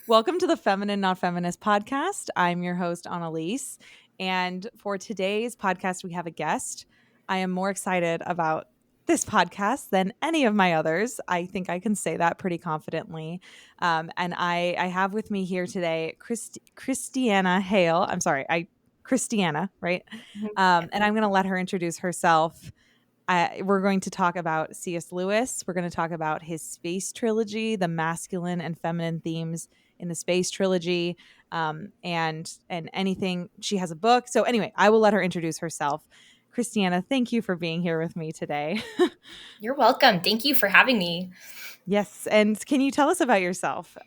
Welcome to the Feminine Not Feminist podcast. I'm your host, Anneliese. And for today's podcast, we have a guest. I am more excited about this podcast than any of my others. I think I can say that pretty confidently. And I have with me here today Christiana Hale. Christiana, right? And I'm going to let her introduce herself. We're going to talk about C.S. Lewis. We're going to talk about his Space Trilogy, the masculine and feminine themes in the Space Trilogy, and anything. She has a book. So anyway, I will let her introduce herself. Christiana, thank you for being here with me today. You're welcome. Thank you for having me. Yes. And can you tell us about yourself?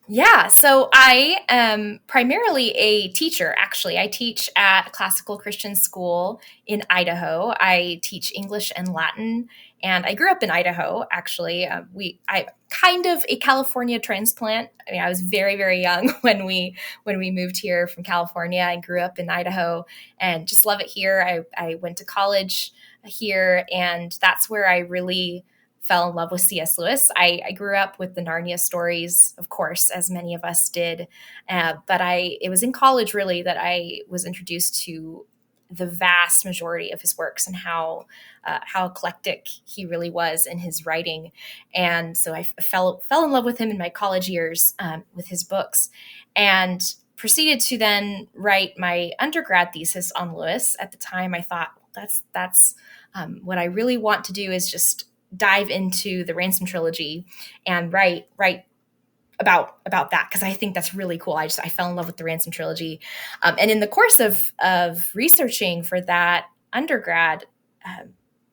Yeah, so I am primarily a teacher, actually. I teach at a classical Christian school in Idaho. I teach English and Latin, and I grew up in Idaho, actually. I kind of a California transplant. I mean, I was very, very young when we moved here from California. I grew up in Idaho and just love it here. I went to college here, and that's where I really fell in love with C.S. Lewis. I grew up with the Narnia stories, of course, as many of us did. But it was in college, really, that I was introduced to the vast majority of his works and how eclectic he really was in his writing. And so I fell in love with him in my college years with his books, and proceeded to then write my undergrad thesis on Lewis. At the time, I thought, that's what I really want to do is just dive into the Ransom trilogy and write about that, because I think that's really cool. I fell in love with the Ransom trilogy, and in the course of researching for that undergrad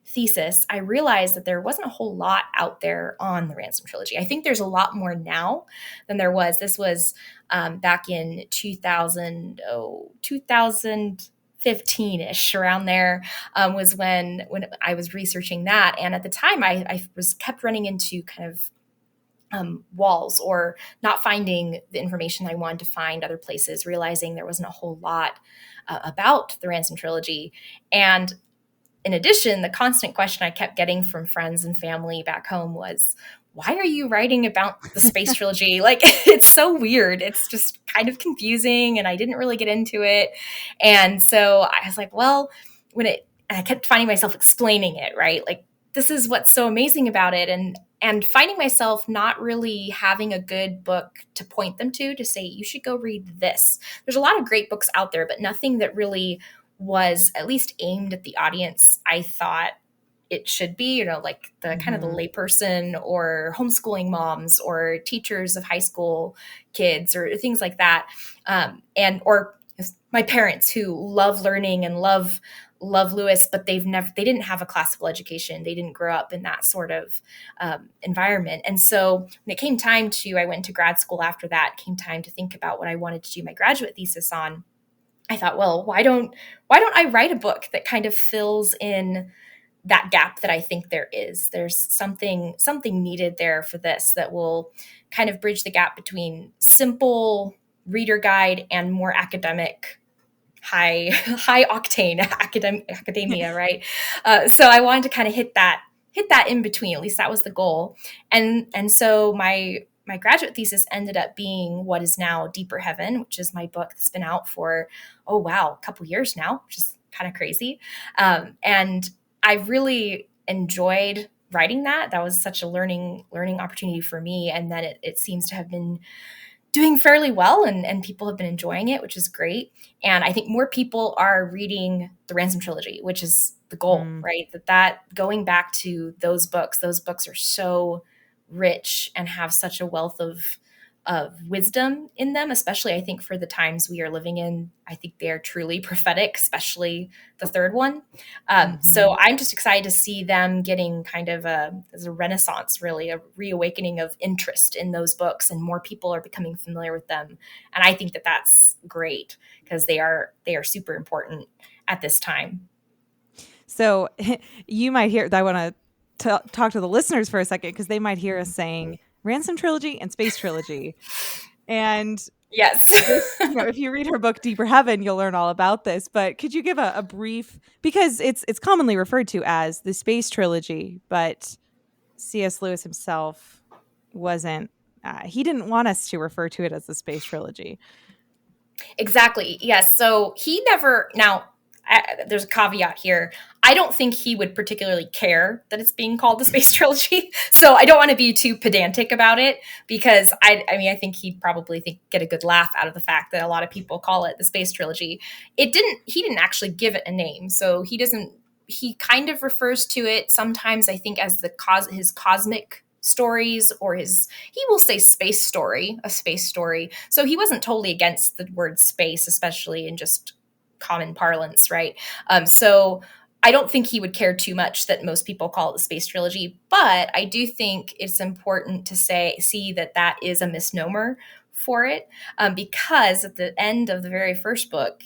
thesis, I realized that there wasn't a whole lot out there on the Ransom trilogy. I think there's a lot more now than there was. This was back in 2015-ish, around there, was when I was researching that. And at the time, I was kept running into kind of walls, or not finding the information I wanted to find other places, realizing there wasn't a whole lot about the Ransom trilogy. And in addition, the constant question I kept getting from friends and family back home was, why are you writing about the Space Trilogy? Like, it's so weird. It's just kind of confusing, and I didn't really get into it. And so I was like, well, and I kept finding myself explaining it, right? Like, this is what's so amazing about it. And finding myself not really having a good book to point them to say, you should go read this. There's a lot of great books out there, but nothing that really was at least aimed at the audience I thought it should be, like the kind of the layperson, or homeschooling moms, or teachers of high school kids, or things like that. Or my parents who love learning and love Lewis, but they didn't have a classical education. They didn't grow up in that sort of environment. And so when it came time I went to grad school after that, came time to think about what I wanted to do my graduate thesis on. I thought, well, why don't I write a book that kind of fills in that gap that I think there is? There's something needed there for this that will kind of bridge the gap between simple reader guide and more academic, high octane academia, right? So I wanted to kind of hit that in between. At least that was the goal. And so my graduate thesis ended up being what is now Deeper Heaven, which is my book that's been out for, a couple years now, which is kind of crazy. And I really enjoyed writing that. That was such a learning opportunity for me. And then it seems to have been doing fairly well, and people have been enjoying it, which is great. And I think more people are reading the Ransom trilogy, which is the goal, right? That going back to those books are so rich and have such a wealth of wisdom in them, especially I think for the times we are living in. I think they are truly prophetic, especially the third one. So I'm just excited to see them getting kind of as a renaissance, really, a reawakening of interest in those books, and more people are becoming familiar with them. And I think that that's great, because they are super important at this time. So you might hear, I want to talk to the listeners for a second, because they might hear us saying Ransom Trilogy and Space Trilogy. And yes, if you read her book Deeper Heaven, you'll learn all about this. But could you give a brief, because it's commonly referred to as the Space Trilogy, but C.S. Lewis himself wasn't he didn't want us to refer to it as the Space Trilogy. Exactly. Yes. So he never, now, there's a caveat here. I don't think he would particularly care that it's being called the Space Trilogy. So I don't want to be too pedantic about it, because I mean, I think he'd probably get a good laugh out of the fact that a lot of people call it the Space Trilogy. He didn't actually give it a name. So he kind of refers to it sometimes, I think, as his cosmic stories, or he will say a space story. So he wasn't totally against the word space, especially in just common parlance, right? So I don't think he would care too much that most people call it the Space Trilogy, but I do think it's important to see that is a misnomer for it, because at the end of the very first book,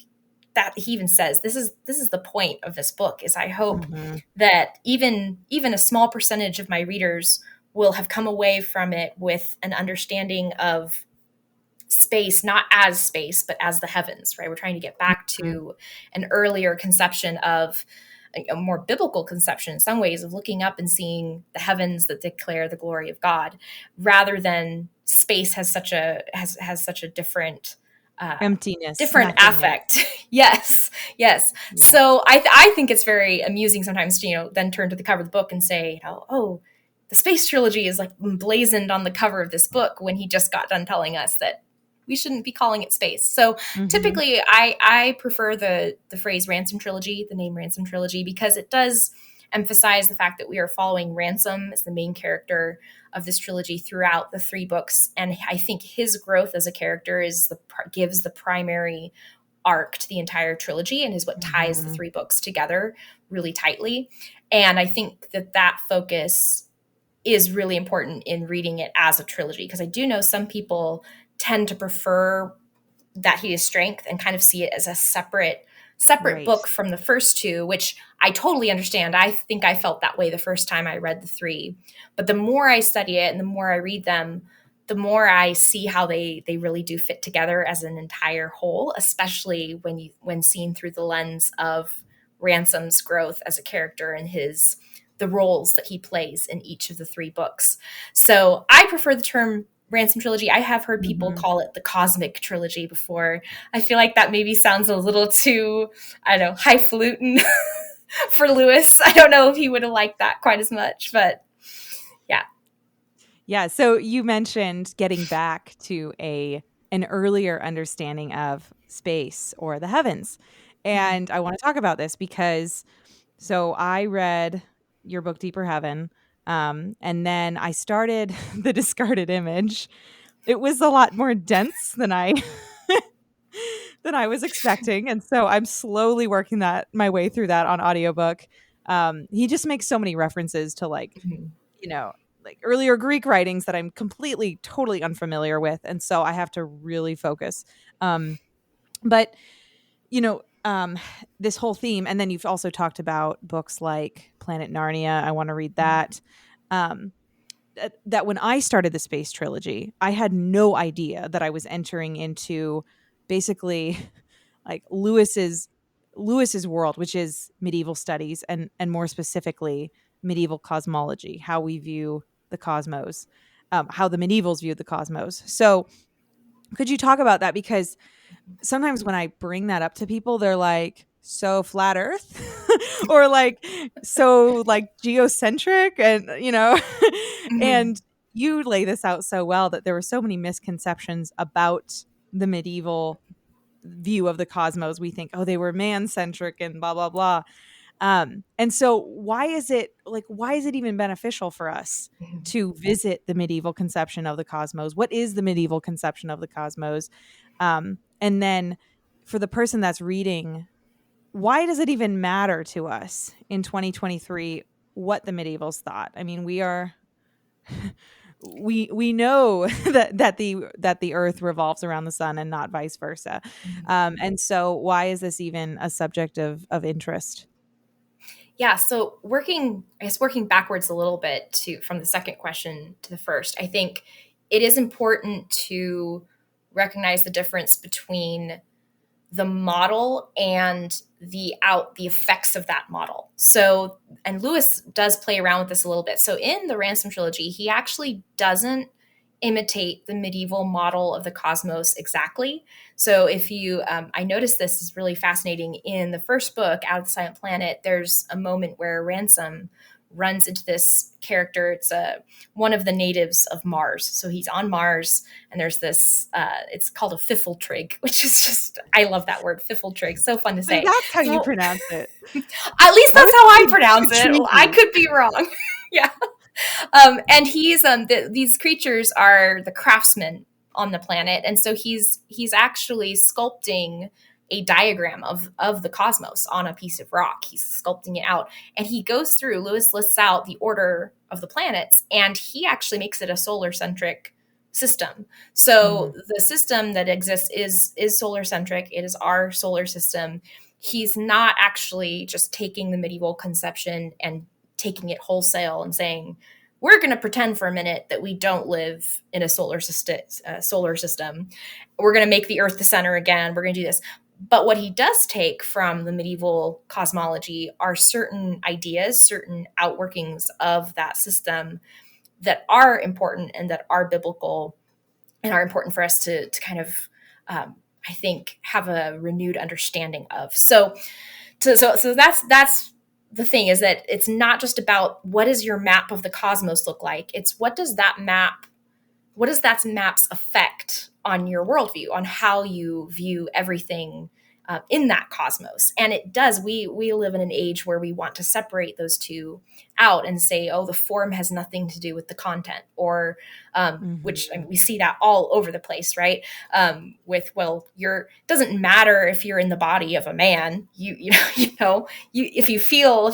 that he even says, this is the point of this book, is I hope that even a small percentage of my readers will have come away from it with an understanding of space, not as space, but as the heavens, right? We're trying to get back to an earlier conception of a more biblical conception in some ways, of looking up and seeing the heavens that declare the glory of God, rather than space has such a different Emptiness, different nothingness. affect. Yes. Yeah. So I think it's very amusing sometimes to, then turn to the cover of the book and say, oh, the Space Trilogy is like emblazoned on the cover of this book, when he just got done telling us that we shouldn't be calling it space. So typically I prefer the phrase Ransom Trilogy, the name Ransom Trilogy, because it does emphasize the fact that we are following Ransom as the main character of this trilogy throughout the 3 books. And I think his growth as a character gives the primary arc to the entire trilogy, and is what ties the 3 books together really tightly. And I think that focus is really important in reading it as a trilogy, because I do know some people tend to prefer that he is strength and kind of see it as a separate book from the first 2, which I totally understand. I think I felt that way the first time I read the 3, but the more I study it and the more I read them, the more I see how they really do fit together as an entire whole, especially when seen through the lens of Ransom's growth as a character and the roles that he plays in each of the 3 books. So I prefer the term Ransom Trilogy. I have heard people call it the Cosmic Trilogy before. I feel like that maybe sounds a little too, I don't know, highfalutin for Lewis. I don't know if he would have liked that quite as much, but yeah. Yeah. So you mentioned getting back to an earlier understanding of space or the heavens. And I want to talk about this because I read your book, Deeper Heaven, and then I started The Discarded Image. It was a lot more dense than I was expecting, and so I'm slowly working my way through that on audiobook. He just makes so many references to like earlier Greek writings that I'm totally unfamiliar with, and so I have to really focus. But you know, this whole theme, and then you've also talked about books like Planet Narnia. I want to read that. That when I started the Space Trilogy, I had no idea that I was entering into basically like Lewis's world, which is medieval studies and more specifically medieval cosmology, how we view the cosmos, how the medievals viewed the cosmos. So could you talk about that? Because sometimes when I bring that up to people, they're like, so flat earth or like, so like geocentric and, and you lay this out so well that there were so many misconceptions about the medieval view of the cosmos. We think, oh, they were man-centric and blah, blah, blah. And so why is it even beneficial for us to visit the medieval conception of the cosmos? What is the medieval conception of the cosmos? And then for the person that's reading, why does it even matter to us in 2023 what the medievals thought? I mean, we know that the earth revolves around the sun and not vice versa. And so why is this even a subject of interest? Yeah, so working backwards a little bit from the second question to the first, I think it is important to recognize the difference between the model and the effects of that model. So, and Lewis does play around with this a little bit. So in the Ransom Trilogy, he actually doesn't imitate the medieval model of the cosmos exactly. So if you, I noticed this is really fascinating in the first book, Out of the Silent Planet, there's a moment where Ransom runs into this character. It's one of the natives of Mars. So he's on Mars, and there's this, it's called a fiffletrig, which is just, I love that word, fiffletrig. So fun to So say. that's how you So, pronounce it. at least that's how I pronounce it. I Intriguing. could be wrong. Yeah. And he's these creatures are the craftsmen on the planet, and so he's actually sculpting a diagram of the cosmos on a piece of rock. He's sculpting it out, and he goes through. Lewis lists out the order of the planets, and he actually makes it a solar centric system. So the system that exists is solar centric. It is our solar system. He's not actually just taking the medieval conception and taking it wholesale and saying, we're going to pretend for a minute that we don't live in a solar system. We're going to make the Earth the center again. We're going to do this. But what he does take from the medieval cosmology are certain ideas, certain outworkings of that system that are important and that are biblical and are important for us to kind of, I think, have a renewed understanding of. So that's the thing, is that it's not just about what does your map of the cosmos look like. It's what does that map's effect on your worldview, on how you view everything in that cosmos. And it does. We live in an age where we want to separate those two out and say, oh, the form has nothing to do with the content, or which, I mean, we see that all over the place, right? With, well, doesn't matter if you're in the body of a man, if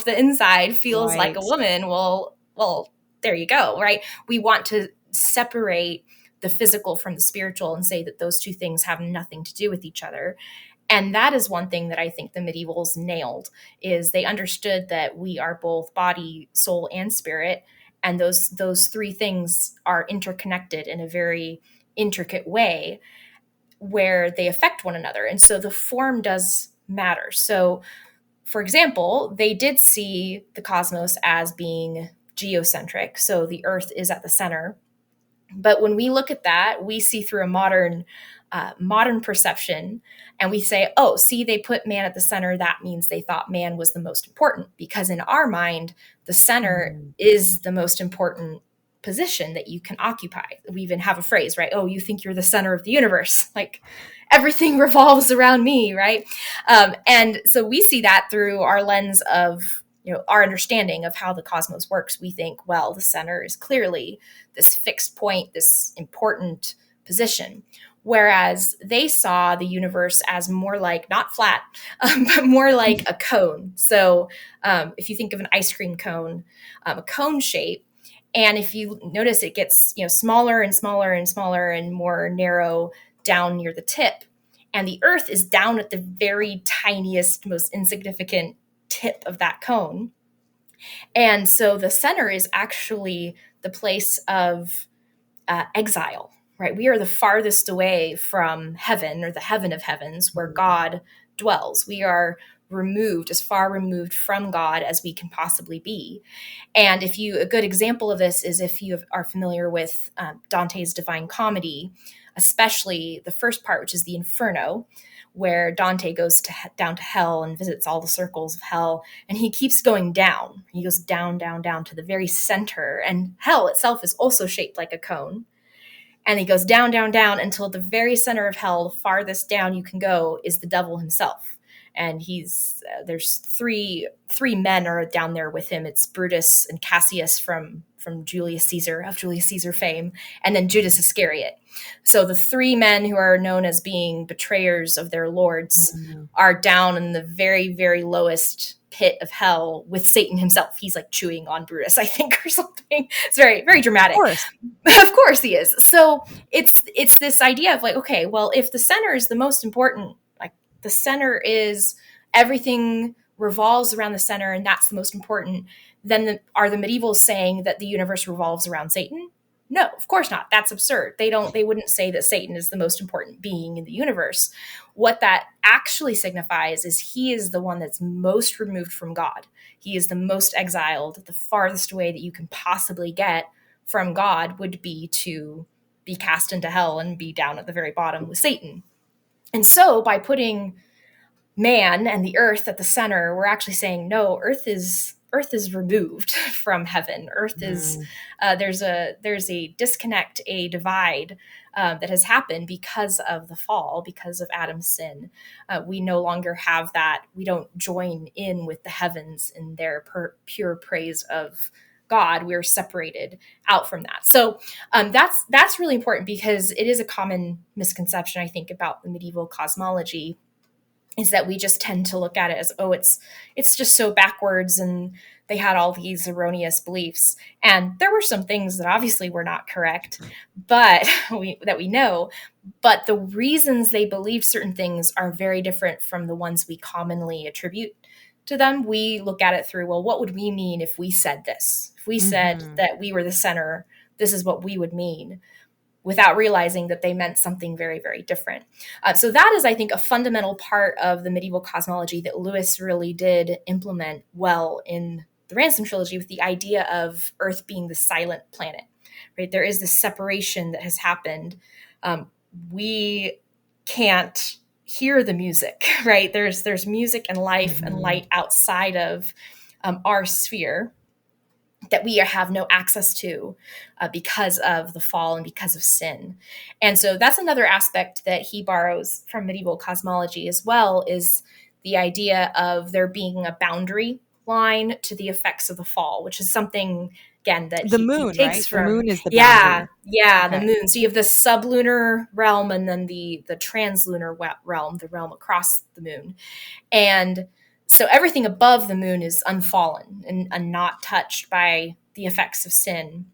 the inside feels like a woman, well, there you go, right? We want to separate the physical from the spiritual and say that those two things have nothing to do with each other. And that is one thing that I think the medievals nailed, is they understood that we are both body, soul, and spirit. And those three things are interconnected in a very intricate way where they affect one another. And so the form does matter. So, for example, they did see the cosmos as being geocentric. So the Earth is at the center. But when we look at that, we see through a modern perception, and we say, oh, see, they put man at the center. That means they thought man was the most important, because in our mind, the center is the most important position that you can occupy. We even have a phrase, right? Oh, you think you're the center of the universe. Like everything revolves around me, right? And so we see that through our lens of, our understanding of how the cosmos works. We think, well, the center is clearly this fixed point, this important position. Whereas they saw the universe as more like, not flat, but more like a cone. So if you think of an ice cream cone, a cone shape, and if you notice, it gets smaller and smaller and smaller and more narrow down near the tip. And the Earth is down at the very tiniest, most insignificant tip of that cone. And so the center is actually the place of exile, right? We are the farthest away from heaven, or the heaven of heavens, where God dwells. We are as far removed from God as we can possibly be. And a good example of this is if you are familiar with Dante's Divine Comedy, especially the first part, which is the Inferno, where Dante goes down to hell and visits all the circles of hell, and he keeps going down. He goes down, down, down to the very center, and hell itself is also shaped like a cone. And he goes down, down, down until the very center of hell, the farthest down you can go, is the devil himself. And there's three men are down there with him. It's Brutus and Cassius from Julius Caesar fame, and then Judas Iscariot. So the three men who are known as being betrayers of their lords are down in the very, very lowest pit of hell with Satan himself. He's like chewing on Brutus, I think, or something. It's very, very dramatic. Of course he is. So it's this idea of like, okay, well, if the center is the most important, like the center is everything revolves around the center, and that's the most important, then are the medievals saying that the universe revolves around Satan? No, of course not. That's absurd. They wouldn't say that Satan is the most important being in the universe. What that actually signifies is he is the one that's most removed from God. He is the most exiled. The farthest away that you can possibly get from God would be to be cast into hell and be down at the very bottom with Satan. And so by putting man and the earth at the center, we're actually saying, no, earth is removed from heaven. Earth is there's a disconnect, a divide that has happened because of the fall, because of Adam's sin. We no longer have that. We don't join in with the heavens in their pure praise of God. We're separated out from that. So that's really important, because it is a common misconception, I think, about the medieval cosmology, is that we just tend to look at it as, oh, it's just so backwards, and they had all these erroneous beliefs. And there were some things that obviously were not correct, but that we know. But the reasons they believed certain things are very different from the ones we commonly attribute to them. We look at it through, well, what would we mean if we said this? If we said that we were the center, this is what we would mean, without realizing that they meant something very, very different. So that is, I think, a fundamental part of the medieval cosmology that Lewis really did implement well in the Ransom trilogy, with the idea of Earth being the silent planet, right? There is this separation that has happened. We can't hear the music, right? There's music and life and light outside of our sphere that we have no access to because of the fall and because of sin. And so that's another aspect that he borrows from medieval cosmology as well, is the idea of there being a boundary line to the effects of the fall, which is something, again, that the he moon, takes right? from. The moon is the Yeah, boundary. the moon. So you have the sublunar realm, and then the translunar realm, the realm across the moon. And so everything above the moon is unfallen and not touched by the effects of sin.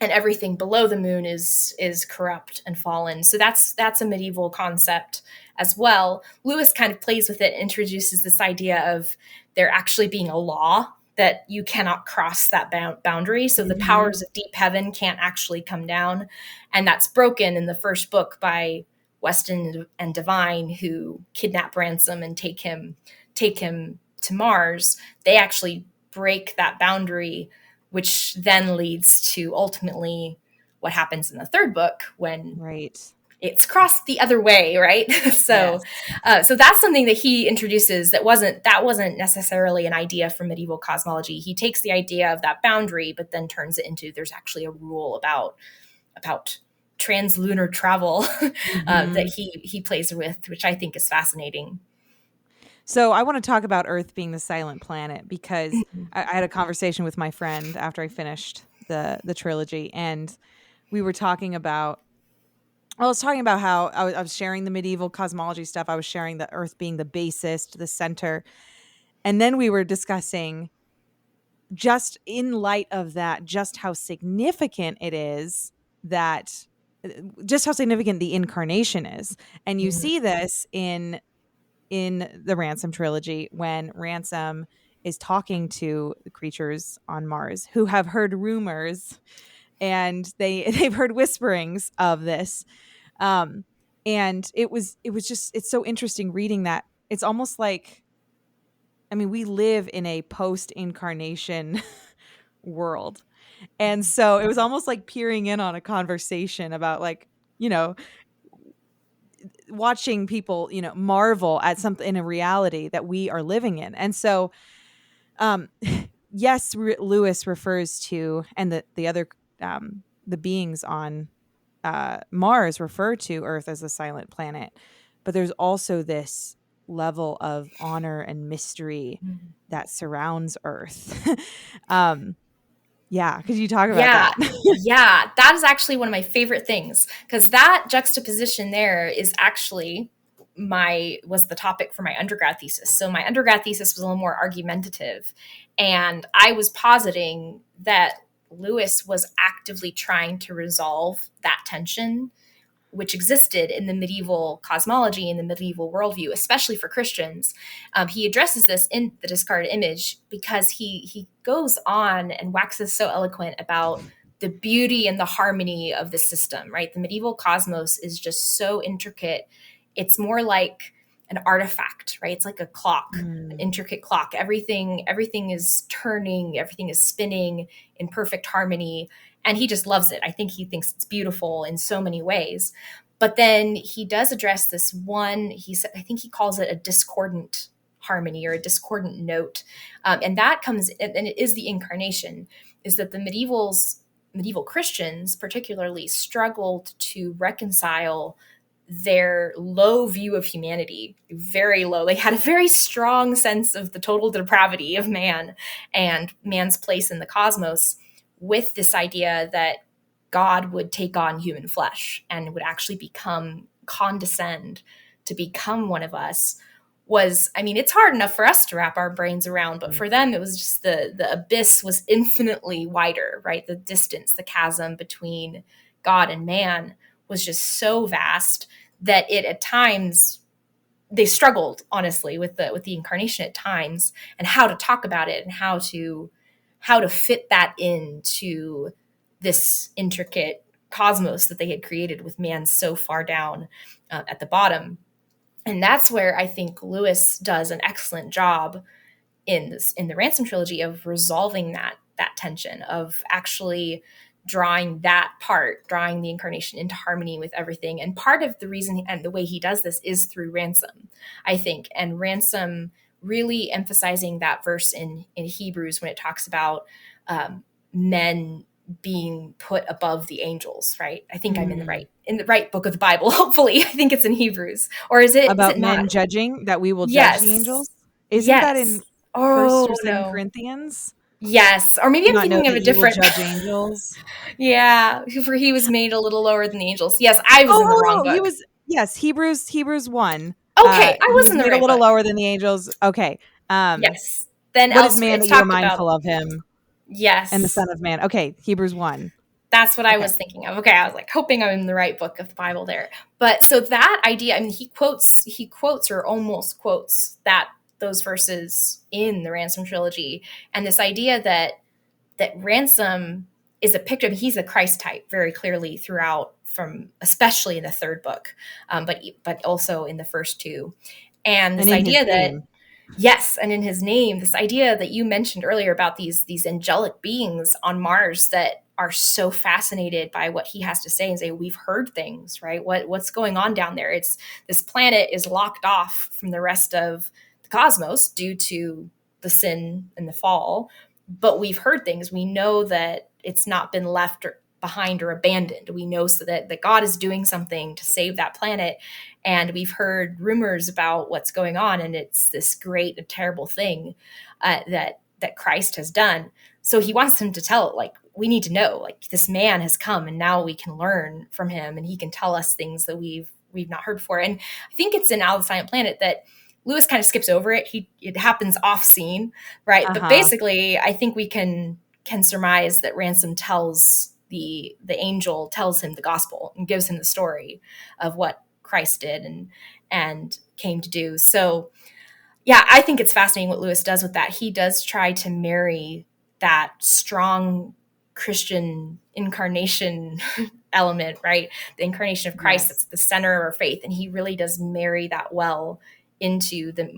And everything below the moon is corrupt and fallen. So that's a medieval concept as well. Lewis kind of plays with it, introduces this idea of there actually being a law that you cannot cross that boundary. So the powers of deep heaven can't actually come down. And that's broken in the first book by Weston and Devine, who kidnap Ransom and take him to Mars. They actually break that boundary, which then leads to ultimately what happens in the third book when it's crossed the other way, right? So that's something that he introduces that wasn't necessarily an idea from medieval cosmology. He takes the idea of that boundary, but then turns it into, there's actually a rule about translunar travel that he plays with, which I think is fascinating. So I want to talk about Earth being the silent planet, because I had a conversation with my friend after I finished the trilogy, and we were talking about, I was talking about how I was sharing the medieval cosmology stuff. I was sharing the Earth being the basest, the center. And then we were discussing, just in light of that, just how significant it is that, just how significant the incarnation is. And you see this in the Ransom trilogy, when Ransom is talking to the creatures on Mars who have heard rumors, and they've heard whisperings of this. And it was just, it's so interesting reading that. It's almost like, I mean, we live in a post-incarnation world. And so it was almost like peering in on a conversation about, like, watching people, marvel at something in a reality that we are living in. And so, yes, Lewis refers to, and the other, the beings on Mars refer to Earth as a silent planet, but there's also this level of honor and mystery that surrounds Earth. Yeah, could you talk about that? Yeah, that is actually one of my favorite things, because that juxtaposition there is actually was the topic for my undergrad thesis. So my undergrad thesis was a little more argumentative, and I was positing that Lewis was actively trying to resolve that tension which existed in the medieval cosmology and the medieval worldview, especially for Christians. He addresses this in The Discarded Image, because he goes on and waxes so eloquent about the beauty and the harmony of the system, right? The medieval cosmos is just so intricate. It's more like an artifact, right? It's like a clock, an intricate clock. Everything is turning, everything is spinning in perfect harmony. and he just loves it. I think he thinks it's beautiful in so many ways. But then he does address this one, I think he calls it a discordant harmony or a discordant note. And that comes, and it is the incarnation, is that the medieval Christians particularly struggled to reconcile their low view of humanity, very low. They had a very strong sense of the total depravity of man and man's place in the cosmos, with this idea that God would take on human flesh and would actually condescend to become one of us. Was, I mean, it's hard enough for us to wrap our brains around, but for them, it was just the abyss was infinitely wider, right? The distance, the chasm between God and man was just so vast that it at times they struggled, honestly, with the incarnation at times, and how to talk about it and how to fit that into this intricate cosmos that they had created with man so far down at the bottom. And that's where I think Lewis does an excellent job in the Ransom trilogy of resolving that tension, of actually drawing the incarnation into harmony with everything. And part of the reason and the way he does this is through Ransom, I think. And Ransom really emphasizing that verse in Hebrews when it talks about men being put above the angels, right? I think I'm in the right book of the Bible. Hopefully, I think it's in Hebrews, or is it About not? men judging, that we will judge the Yes, angels. Isn't that in yes. First Oh or Second no, Corinthians? yes. Or maybe Do I'm not know thinking of that a you will different. judge angels. Yeah, for he was made a little lower than the angels. Yes, I was in the wrong He book. was, yes, Hebrews 1. Okay, I He was was in the made a right little book. lower than the angels. Okay. Yes. Then What is elsewhere, man it's that you are talked about. mindful of him, and the Yes, Son of Man? Okay, Hebrews 1. that's what I Okay. was thinking of. Okay, I was like hoping I'm in the right book of the Bible there. But so that idea, I mean, he quotes or almost quotes those verses in the Ransom trilogy, and this idea that Ransom is a picture. He's a Christ type very clearly throughout, from especially in the third book, but also in the first two. And And this in his idea that, name. yes, and in his name, this idea that you mentioned earlier about these angelic beings on Mars that are so fascinated by what he has to say and say, we've heard things, right? What's going on down there? It's this planet is locked off from the rest of the cosmos due to the sin and the fall, but we've heard things. We know that it's not been left behind or abandoned. We know so that God is doing something to save that planet. And we've heard rumors about what's going on. And it's this great and terrible thing that Christ has done. So he wants him to tell, like, we need to know, like, this man has come and now we can learn from him and he can tell us things that we've not heard before. And I think it's in Al the Silent Planet that Lewis kind of skips over it. It happens off scene, right? But Uh-huh. basically, I think we can surmise that Ransom tells the angel tells him the gospel and gives him the story of what Christ did and came to do. So yeah, I think it's fascinating what Lewis does with that. He does try to marry that strong Christian incarnation element, right? The incarnation of Christ, Yes. that's the center of our faith. And he really does marry that well into the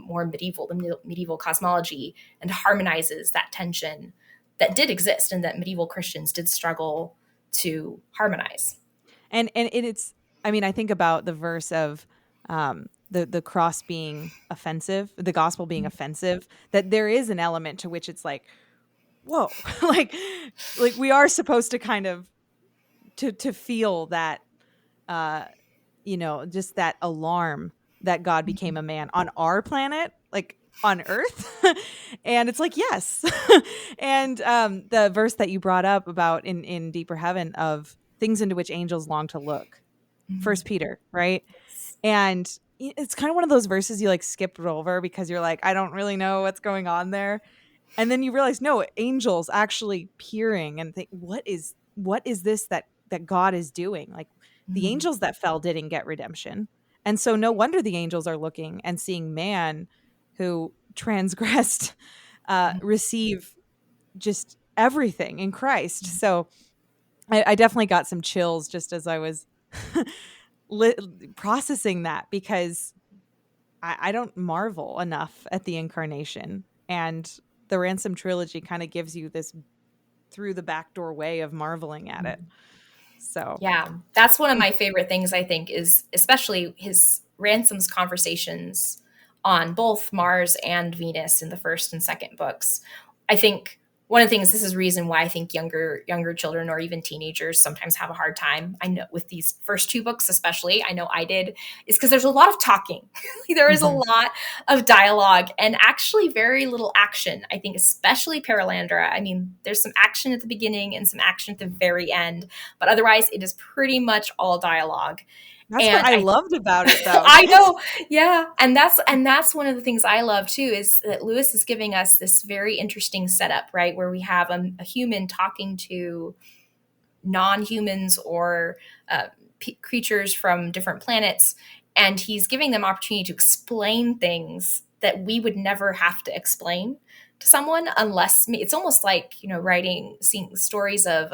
medieval cosmology, and harmonizes that tension that did exist and that medieval Christians did struggle to harmonize. And it's, I mean, I think about the verse of the cross being offensive, the gospel being offensive, that there is an element to which it's like, whoa, like we are supposed to kind of to feel that uh just that alarm that God became a man on our planet, like on Earth. And it's like, yes. And the verse that you brought up about in Deeper Heaven of things into which angels long to look, Mhm. First Peter, right? And it's kind of one of those verses you like skipped over because you're like, I don't really know what's going on there. And then you realize, no, angels actually peering and think, what is this that God is doing? Like, the Mhm. angels that fell didn't get redemption. And so no wonder the angels are looking and seeing man who transgressed receive just everything in Christ. So I definitely got some chills just as I was processing that, because I don't marvel enough at the incarnation. And the Ransom trilogy kind of gives you this through the backdoor way of marveling at it. So Yeah, that's one of my favorite things, I think, is especially his Ransom's conversations on both Mars and Venus in the first and second books. I think one of the things, this is reason why I think younger children or even teenagers sometimes have a hard time. I know with these first two books, especially, I know I did, is because there's a lot of talking. There is a mhm. lot of dialogue and actually very little action. I think, especially Paralandra. I mean, there's some action at the beginning and some action at the very end, but otherwise, it is pretty much all dialogue. That's what And I loved about it, though. I know, yeah, and that's one of the things I love too, is that Lewis is giving us this very interesting setup, right, where we have a human talking to non-humans or creatures from different planets, and he's giving them opportunity to explain things that we would never have to explain to someone unless it's almost like seeing stories of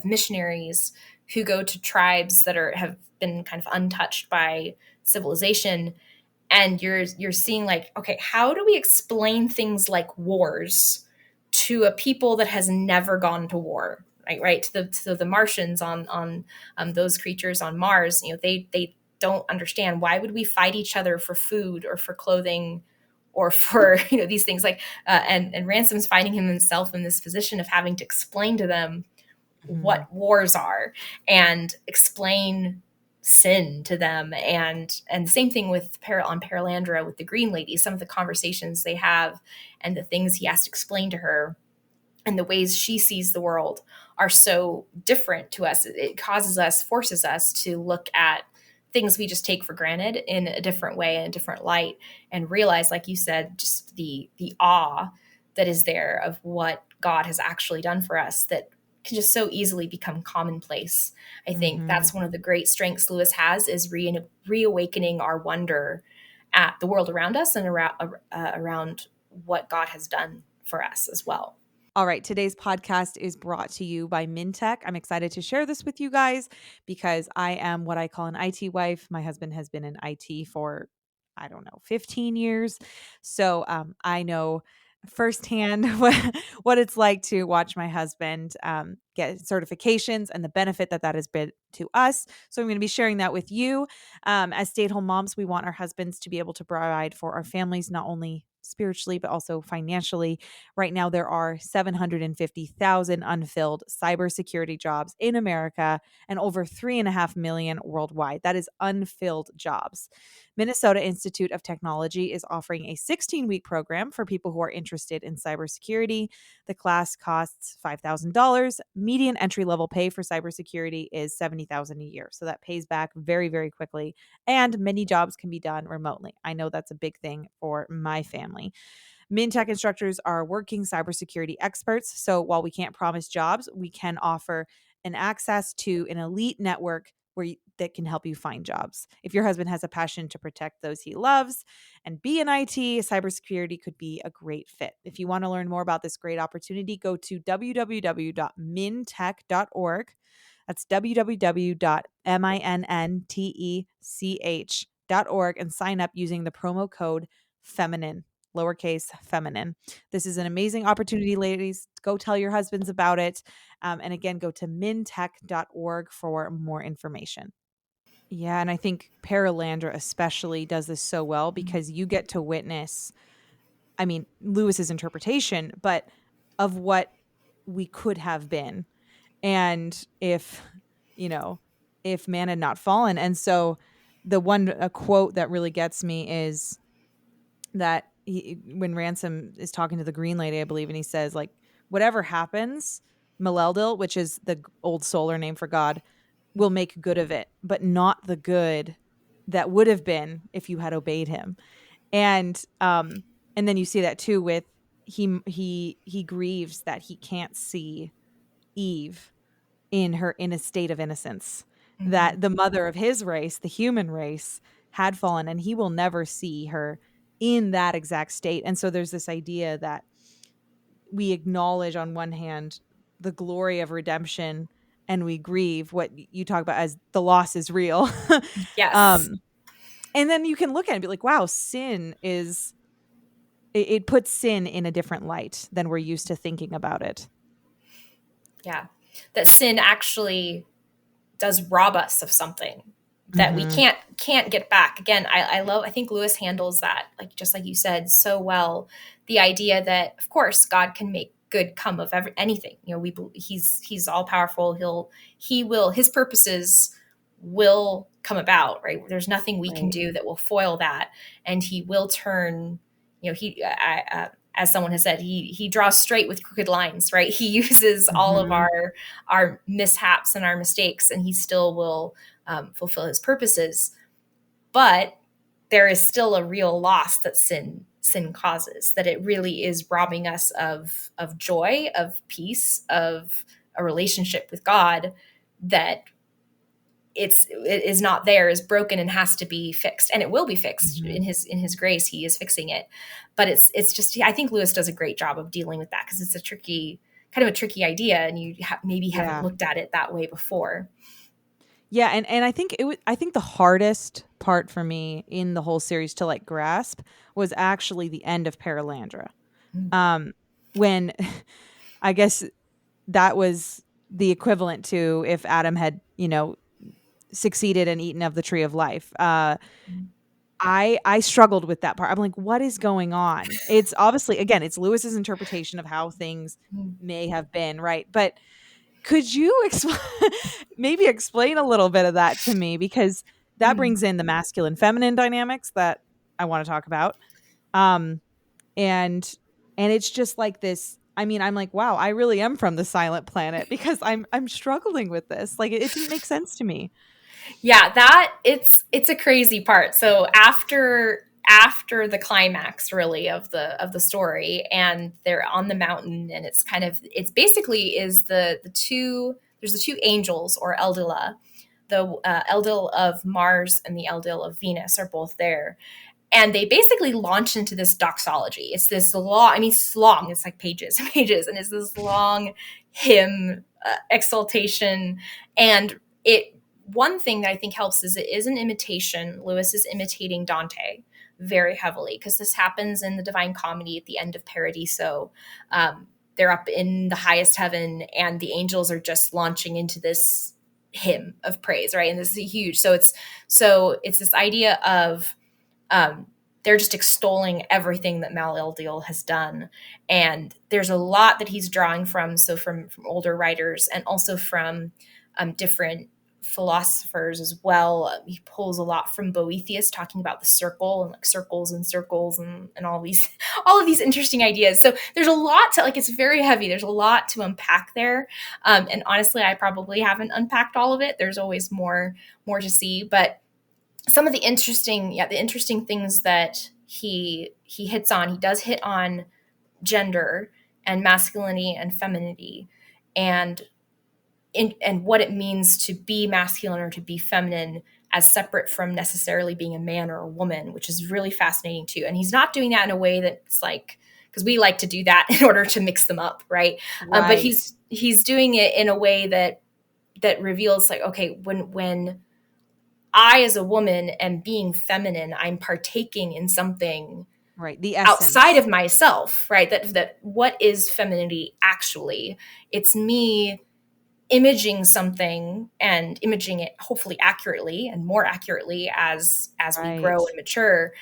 missionaries who go to tribes that have been kind of untouched by civilization, and you're seeing like, okay, how do we explain things like wars to a people that has never gone to war, right, to the Martians on those creatures on Mars. They don't understand, why would we fight each other for food or for clothing or for these things, like and Ransom's finding himself in this position of having to explain to them Mhm. what wars are and explain sin to them, and the same thing with on Paralandra with the Green Lady. Some of the conversations they have and the things he has to explain to her and the ways she sees the world are so different to us. It forces us to look at things we just take for granted in a different way, in a different light, and realize, like you said, just the awe that is there of what God has actually done for us, that can just so easily become commonplace. I think Mhm. that's one of the great strengths Lewis has, is reawakening our wonder at the world around us and around what God has done for us as well. All right, today's podcast is brought to you by Mintech. I'm excited to share this with you guys because I am what I call an IT wife. My husband has been in IT for, I don't know, 15 years. So I know firsthand what it's like to watch my husband get certifications and the benefit that has been to us. So I'm going to be sharing that with you. As stay-at-home moms, we want our husbands to be able to provide for our families, not only spiritually, but also financially. Right now, there are 750,000 unfilled cybersecurity jobs in America and over 3.5 million worldwide. That is unfilled jobs. Minnesota Institute of Technology is offering a 16-week program for people who are interested in cybersecurity. The class costs $5,000. Median entry-level pay for cybersecurity is $70,000 a year. So that pays back very, very quickly. And many jobs can be done remotely. I know that's a big thing for my family. MinTech instructors are working cybersecurity experts. So while we can't promise jobs, we can offer an access to an elite network that can help you find jobs. If your husband has a passion to protect those he loves and be in IT, cybersecurity could be a great fit. If you want to learn more about this great opportunity, go to www.mintech.org. That's www.minntech.org and sign up using the promo code feminine, lowercase feminine. This is an amazing opportunity, ladies. Go tell your husbands about it. And again, go to mintech.org for more information. Yeah, and I think Paralandra especially does this so well because you get to witness, I mean, Lewis's interpretation, but of what we could have been. And you know, if man had not fallen. And so a quote that really gets me is that when Ransom is talking to the Green Lady, I believe, and he says, like, whatever happens, Maleldil, which is the old solar name for God, will make good of it, but not the good that would have been if you had obeyed him. And then you see that too with he grieves that he can't see Eve in a state of innocence, Mhm. that the mother of his race, the human race, had fallen, and he will never see her in that exact state. And so there's this idea that we acknowledge on one hand the glory of redemption, and we grieve what you talk about as the loss is real. Yes. um and then you can look at it and be like, wow, it puts sin in a different light than we're used to thinking about it. Yeah. That sin actually does rob us of something that we Mm-hmm. can't get back. Again, I think Lewis handles that, like, just like you said, so well. The idea that, of course, God can make good come of anything. You know, he's all powerful. His purposes will come about, right? There's nothing we can Right. do that will foil that, and he will turn. You know, as someone has said, he draws straight with crooked lines, right? He uses all of Mm-hmm. our mishaps and our mistakes, and he still will fulfill his purposes. But there is still a real loss that sin causes. That it really is robbing us of joy, of peace, of a relationship with God. That it is not there, is broken, and has to be fixed, and it will be fixed Mm-hmm. in his grace. He is fixing it, but it's just, I think Lewis does a great job of dealing with that, because it's a tricky idea, and you maybe haven't Yeah. looked at it that way before. Yeah, and I think I think the hardest part for me in the whole series to like grasp was actually the end of Paralandra. Mm. When I guess that was the equivalent to if Adam had, succeeded and eaten of the tree of life. I struggled with that part. I'm like, what is going on? It's obviously, again, it's Lewis's interpretation of how things Mm. may have been, right? But could you maybe explain a little bit of that to me, because that Mm. brings in the masculine feminine dynamics that I want to talk about. Um and it's just like this. I mean, I'm like, wow, I really am from the silent planet, because I'm struggling with this. Like it didn't make sense to me. Yeah, that it's a crazy part. So after the climax, really, of the story, and they're on the mountain, and it's basically is the two, there's the two angels, or Eldila, the Eldil of Mars and the Eldil of Venus are both there, and they basically launch into this doxology. It's this long, I mean, it's long, it's like pages and pages, and it's this long hymn, exaltation. And it one thing that I think helps is it is an imitation. Lewis is imitating Dante very heavily, because this happens in the Divine Comedy at the end of Paradiso. They're up in the highest heaven, and the angels are just launching into this hymn of praise, right? And this is huge. So it's this idea of, um, they're just extolling everything that Mal-el-Dil has done. And there's a lot that he's drawing from, so from older writers, and also from different philosophers as well. He pulls a lot from Boethius, talking about the circle, and like circles and circles, and all these all of these interesting ideas. So there's a lot to, like, it's very heavy. There's a lot to unpack there. And honestly, I probably haven't unpacked all of it. There's always more to see, but some of the interesting things that he hits on, he does hit on gender and masculinity and femininity, and and what it means to be masculine or to be feminine, as separate from necessarily being a man or a woman, which is really fascinating too. And he's not doing that in a way that's like, because we like to do that in order to mix them up, right? But Right. he's doing it in a way that reveals, like, okay, when I, as a woman, am being feminine, I'm partaking in something Right. The outside essence. of myself, right? That what is femininity actually? It's me imaging something, and imaging it hopefully accurately, and more accurately as we Right. grow and mature.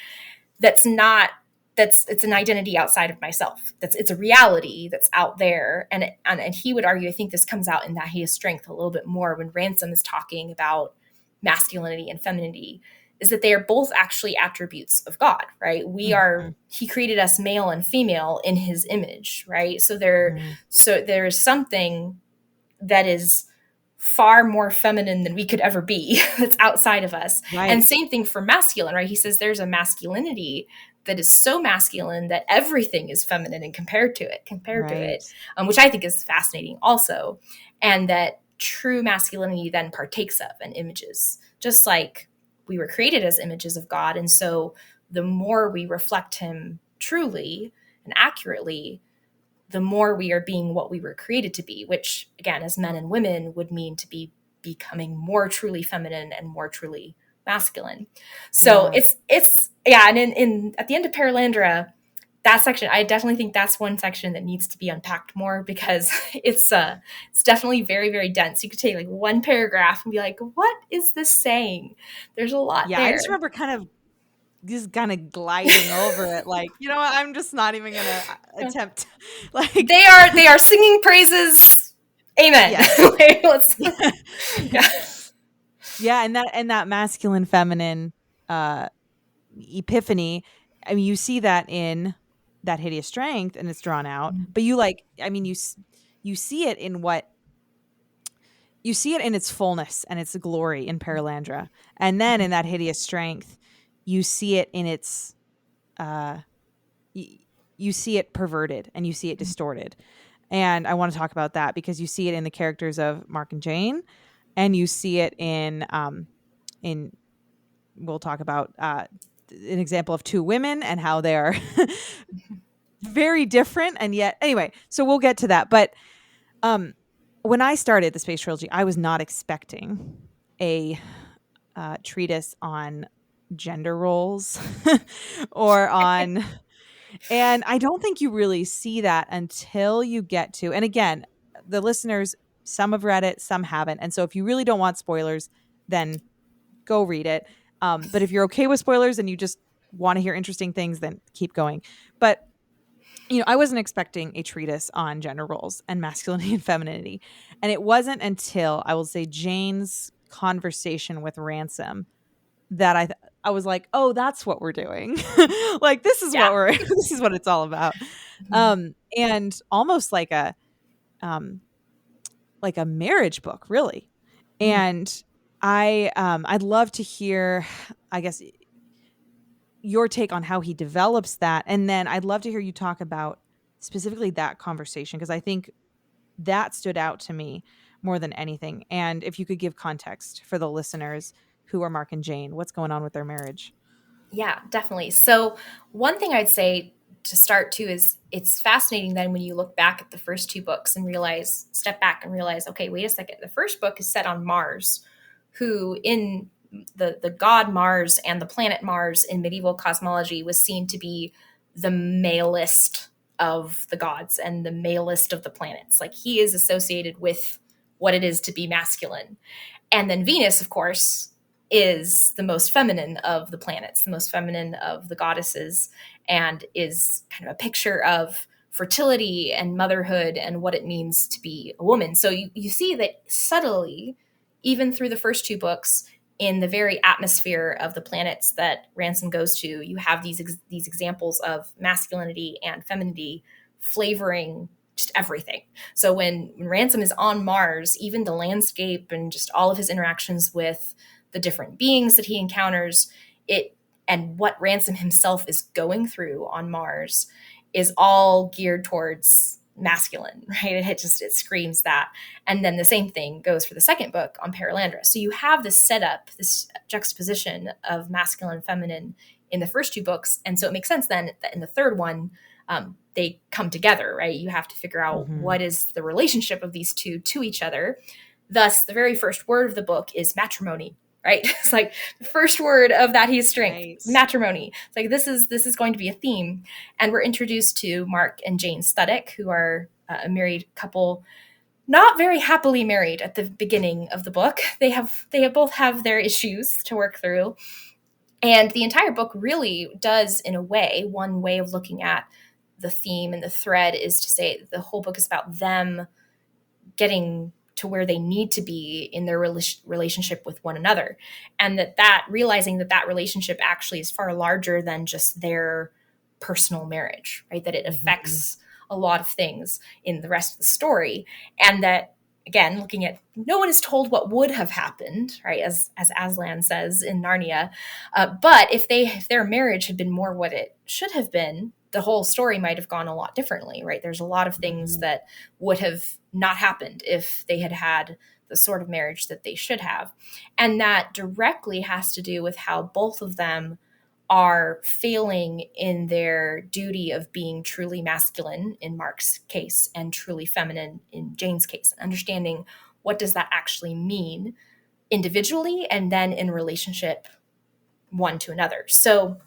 That's not that's It's an identity outside of myself. It's a reality that's out there. And he would argue, I think this comes out in That He Is Strength a little bit more, when Ransom is talking about masculinity and femininity, is that they are both actually attributes of God, right? Mhm. He created us male and female in his image, right? Mhm. So there is something that is far more feminine than we could ever be that's outside of us. And Right. same thing for masculine, right? He says there's a masculinity that is so masculine that everything is feminine, and compared to Right. it, which I think is fascinating also. And that true masculinity then partakes of and images, just like we were created as images of God. And so the more we reflect him truly and accurately, the more we are being what we were created to be, which, again, as men and women, would mean to be becoming more truly feminine and more truly masculine. So Yeah. it's yeah, and in at the end of Paralandra, that section, I definitely think that's one section that needs to be unpacked more, because it's definitely very, very dense. You could take like one paragraph and be like, what is this saying? There's a lot Yeah, I there. just remember just kind of gliding over it, like, you know what, I'm just not even gonna attempt. Like, they are singing praises. Amen. yes. Like, yeah. Yeah, and that masculine feminine epiphany, I mean, you see that in That Hideous Strength, and it's drawn out, but you like, I mean, you see it in what you see it in its fullness and its glory in Paralandra, and then in That Hideous Strength, you see it in its uh you see it perverted and you see it distorted. And I want to talk about that because you see it in the characters of Mark and Jane, and you see it in we'll talk about an example of two women and how they are very different, and yet anyway, so we'll get to that. But when I started the Space Trilogy, I was not expecting a treatise on gender roles or on, and I don't think you really see that until you get to, and again, the listeners, some have read it, some haven't. And so if you really don't want spoilers, then go read it. But if you're okay with spoilers and you just want to hear interesting things, then keep going. But I wasn't expecting a treatise on gender roles and masculinity and femininity. And it wasn't until, I will say, Jane's conversation with Ransom that I was like, oh, that's what we're doing. Like, this is Yeah. what this is what it's all about. And almost like a marriage book, really. And I'd love to hear, I guess, your take on how he develops that. And then I'd love to hear you talk about specifically that conversation, because I think that stood out to me more than anything. And if you could give context for the listeners who are Mark and Jane, what's going on with their marriage? Yeah, definitely. So one thing I'd say to start too is it's fascinating then when you look back at the first two books and step back and realize, okay, wait a second. The first book is set on Mars, who in the god Mars and the planet Mars in medieval cosmology was seen to be the malest of the gods and the malest of the planets. Like, he is associated with what it is to be masculine. And then Venus, of course, is the most feminine of the planets, the most feminine of the goddesses, and is kind of a picture of fertility and motherhood and what it means to be a woman. So you see that subtly, even through the first two books, in the very atmosphere of the planets that Ransom goes to, you have these examples of masculinity and femininity flavoring just everything. So when Ransom is on Mars, even the landscape and just all of his interactions with the different beings that he encounters, and what Ransom himself is going through on Mars is all geared towards masculine, right? It screams that. And then the same thing goes for the second book on Paralandra. So you have this setup, this juxtaposition of masculine and feminine in the first two books. And so it makes sense then that in the third one, they come together, right? You have to figure out what is the relationship of these two to each other. Thus, the very first word of the book is matrimony, right? It's like the first word of That Hideous Strength, right. Matrimony. It's like, this is going to be a theme. And we're introduced to Mark and Jane Studdick, who are a married couple, not very happily married at the beginning of the book. They both have their issues to work through. And the entire book really does, in a way, one way of looking at the theme and the thread is to say the whole book is about them getting to where they need to be in their relationship with one another. And that realizing that relationship actually is far larger than just their personal marriage, right? That it affects a lot of things in the rest of the story. And that, again, looking at, no one is told what would have happened, right? As Aslan says in Narnia. But if their marriage had been more what it should have been, the whole story might have gone a lot differently, right? There's a lot of things that would have not happened if they had had the sort of marriage that they should have. And that directly has to do with how both of them are failing in their duty of being truly masculine in Mark's case and truly feminine in Jane's case. Understanding what does that actually mean individually and then in relationship one to another. So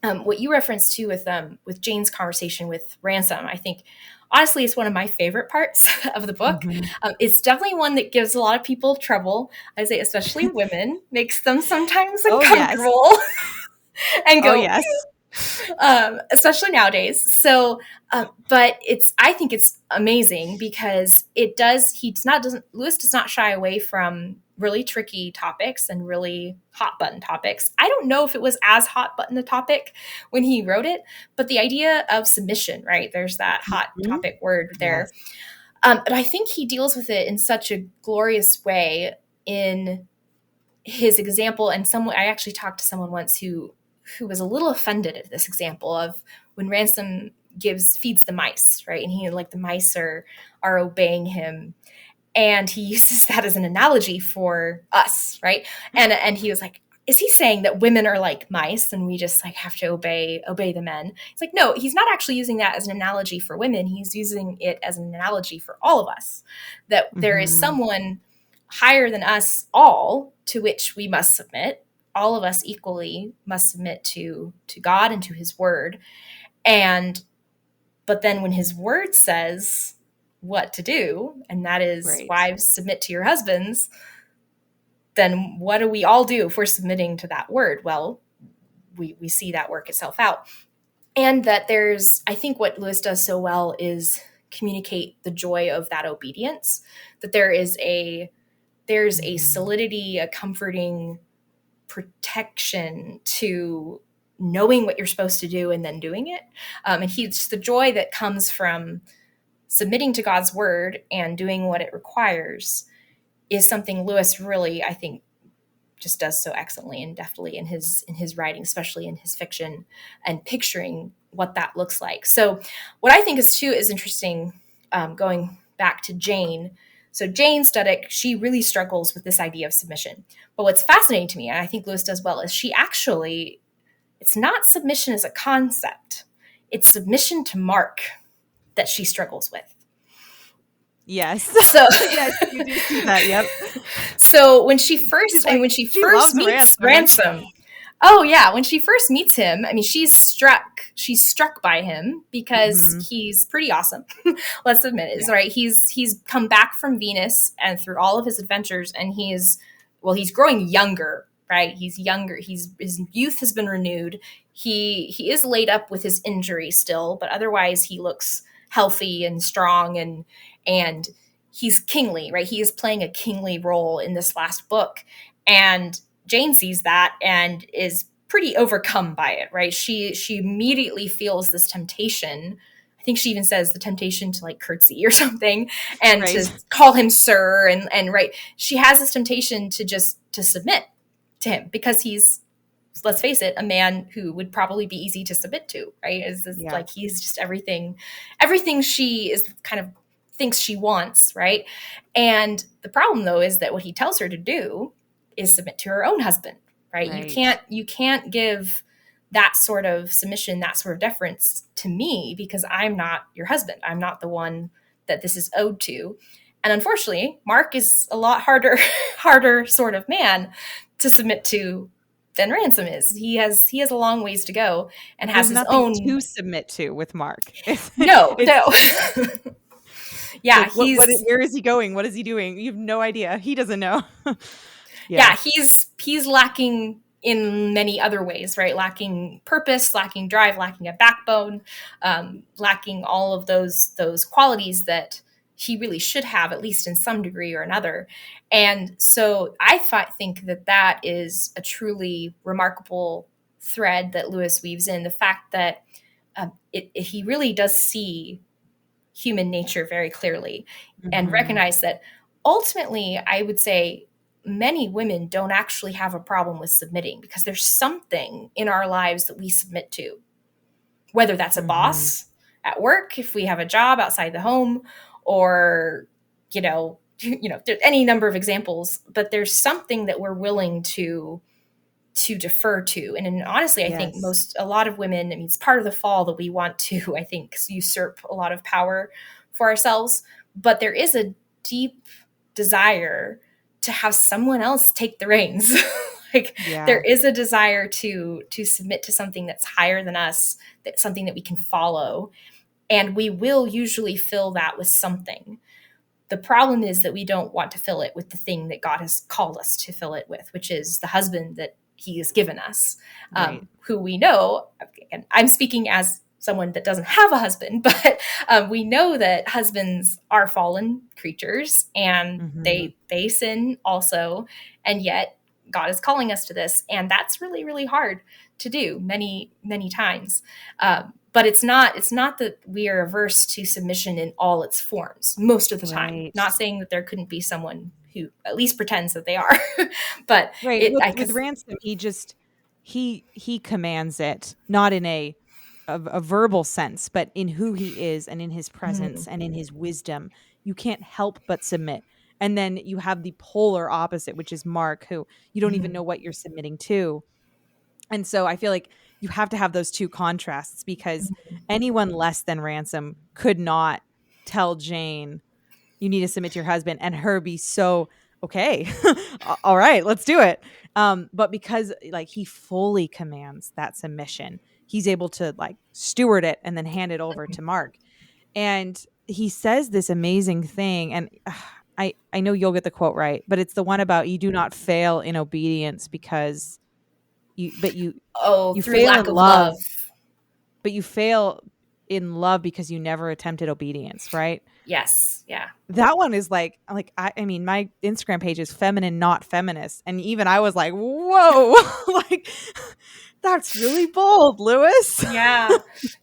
what you referenced too with Jane's conversation with Ransom, I think honestly it's one of my favorite parts of the book. Mm-hmm. It's definitely one that gives a lot of people trouble. I say especially women, makes them sometimes Oh, yes. uncomfortable and Oh, go, yes. especially nowadays. So, but I think it's amazing because Lewis does not shy away from really tricky topics and really hot button topics. I don't know if it was as hot button a topic when he wrote it, but the idea of submission, right? There's that hot Mhm. topic word there. Yes. But I think he deals with it in such a glorious way in his example. And I actually talked to someone once who was a little offended at this example of when Ransom feeds the mice, right? And he like the mice are obeying him. And he uses that as an analogy for us, right? And he was like, is he saying that women are like mice and we just like have to obey the men? It's like, no, he's not actually using that as an analogy for women. He's using it as an analogy for all of us, that there is Mm-hmm. someone higher than us all to which we must submit. All of us equally must submit to God and to his word. And but then when his word says what to do, and that is Right. wives submit to your husbands, then what do we all do if we're submitting to that word? Well, we see that work itself out. And that I think what Lewis does so well is communicate the joy of that obedience, that there's a Mm-hmm. solidity, a comforting protection to knowing what you're supposed to do and then doing it. And he's the joy that comes from submitting to God's word and doing what it requires is something Lewis really, I think, just does so excellently and deftly in his writing, especially in his fiction, and picturing what that looks like. So, what I think is interesting, going back to Jane. So Jane Studdick, she really struggles with this idea of submission. But what's fascinating to me, and I think Lewis does well, is it's not submission as a concept; it's submission to Mark that she struggles with. Yes. So Yes, you do see that. Yep. so when She's like, when she she first loves meets Ransom. Ransom, oh yeah, when she first meets him, I mean she's struck by him because Mm-hmm. he's pretty awesome. Let's admit it, Yeah. right? He's come back from Venus and through all of his adventures, and he's growing younger, right? He's younger. His youth has been renewed. He is laid up with his injury still, but otherwise he looks healthy and strong and he's kingly, right? He is playing a kingly role in this last book. And Jane sees that and is pretty overcome by it, right? She immediately feels this temptation. I think she even says the temptation to like curtsy or something and to Right. call him sir and right. She has this temptation to submit to him because he's, let's face it, a man who would probably be easy to submit to, right? Is this Yeah. like he's just everything she is kind of thinks she wants, right? And the problem though is that what he tells her to do is submit to her own husband, right? Right. You can't give that sort of submission, that sort of deference to me because I'm not your husband. I'm not the one that this is owed to. And unfortunately, Mark is a lot harder sort of man to submit to than Ransom is. He has a long ways to go and has There's his nothing own. to submit to with Mark. It's, No, it's no. Yeah, like where is he going? What is he doing? You have no idea. He doesn't know. Yeah. yeah, he's lacking in many other ways, right? Lacking purpose, lacking drive, lacking a backbone, lacking all of those qualities that he really should have, at least in some degree or another. And so think that is a truly remarkable thread that Lewis weaves in, the fact that he really does see human nature very clearly and Mm-hmm. recognize that ultimately, I would say many women don't actually have a problem with submitting because there's something in our lives that we submit to, whether that's a Mm-hmm. boss at work, if we have a job outside the home, or, there's any number of examples, but there's something that we're willing to defer to. And honestly, I think Yes. a lot of women, I mean, it's part of the fall that we want to, I think, usurp a lot of power for ourselves. But there is a deep desire to have someone else take the reins. Like there Yeah. is a desire to submit to something that's higher than us, that something that we can follow, and we will usually fill that with something. The problem is that we don't want to fill it with the thing that God has called us to fill it with, which is the husband that he has given us, Right. who we know, and I'm speaking as someone that doesn't have a husband, but we know that husbands are fallen creatures and Hmm. they sin also, and yet God is calling us to this, and that's really really hard to do many times. But it's not that we are averse to submission in all its forms most of the time. Right. Not saying that there couldn't be someone who at least pretends that they are, but Right. it With I with because Ransom, he commands it, not in a verbal sense, but in who he is and in his presence and in his wisdom. You can't help but submit. And then you have the polar opposite, which is Mark, who you don't even know what you're submitting to. And so I feel like you have to have those two contrasts, because anyone less than Ransom could not tell Jane, you need to submit to your husband, and her be so, okay, all right, let's do it. But because like he fully commands that submission, he's able to like steward it and then hand it over to Mark. And he says this amazing thing, and I know you'll get the quote right, but it's the one about, you do not fail in obedience because oh, you through fail in lack of love, love. but you fail in love because you never attempted obedience, right? Yes, yeah. That one is like I mean, my Instagram page is feminine, not feminist, and even I was like, whoa, like that's really bold, Lewis. Yeah.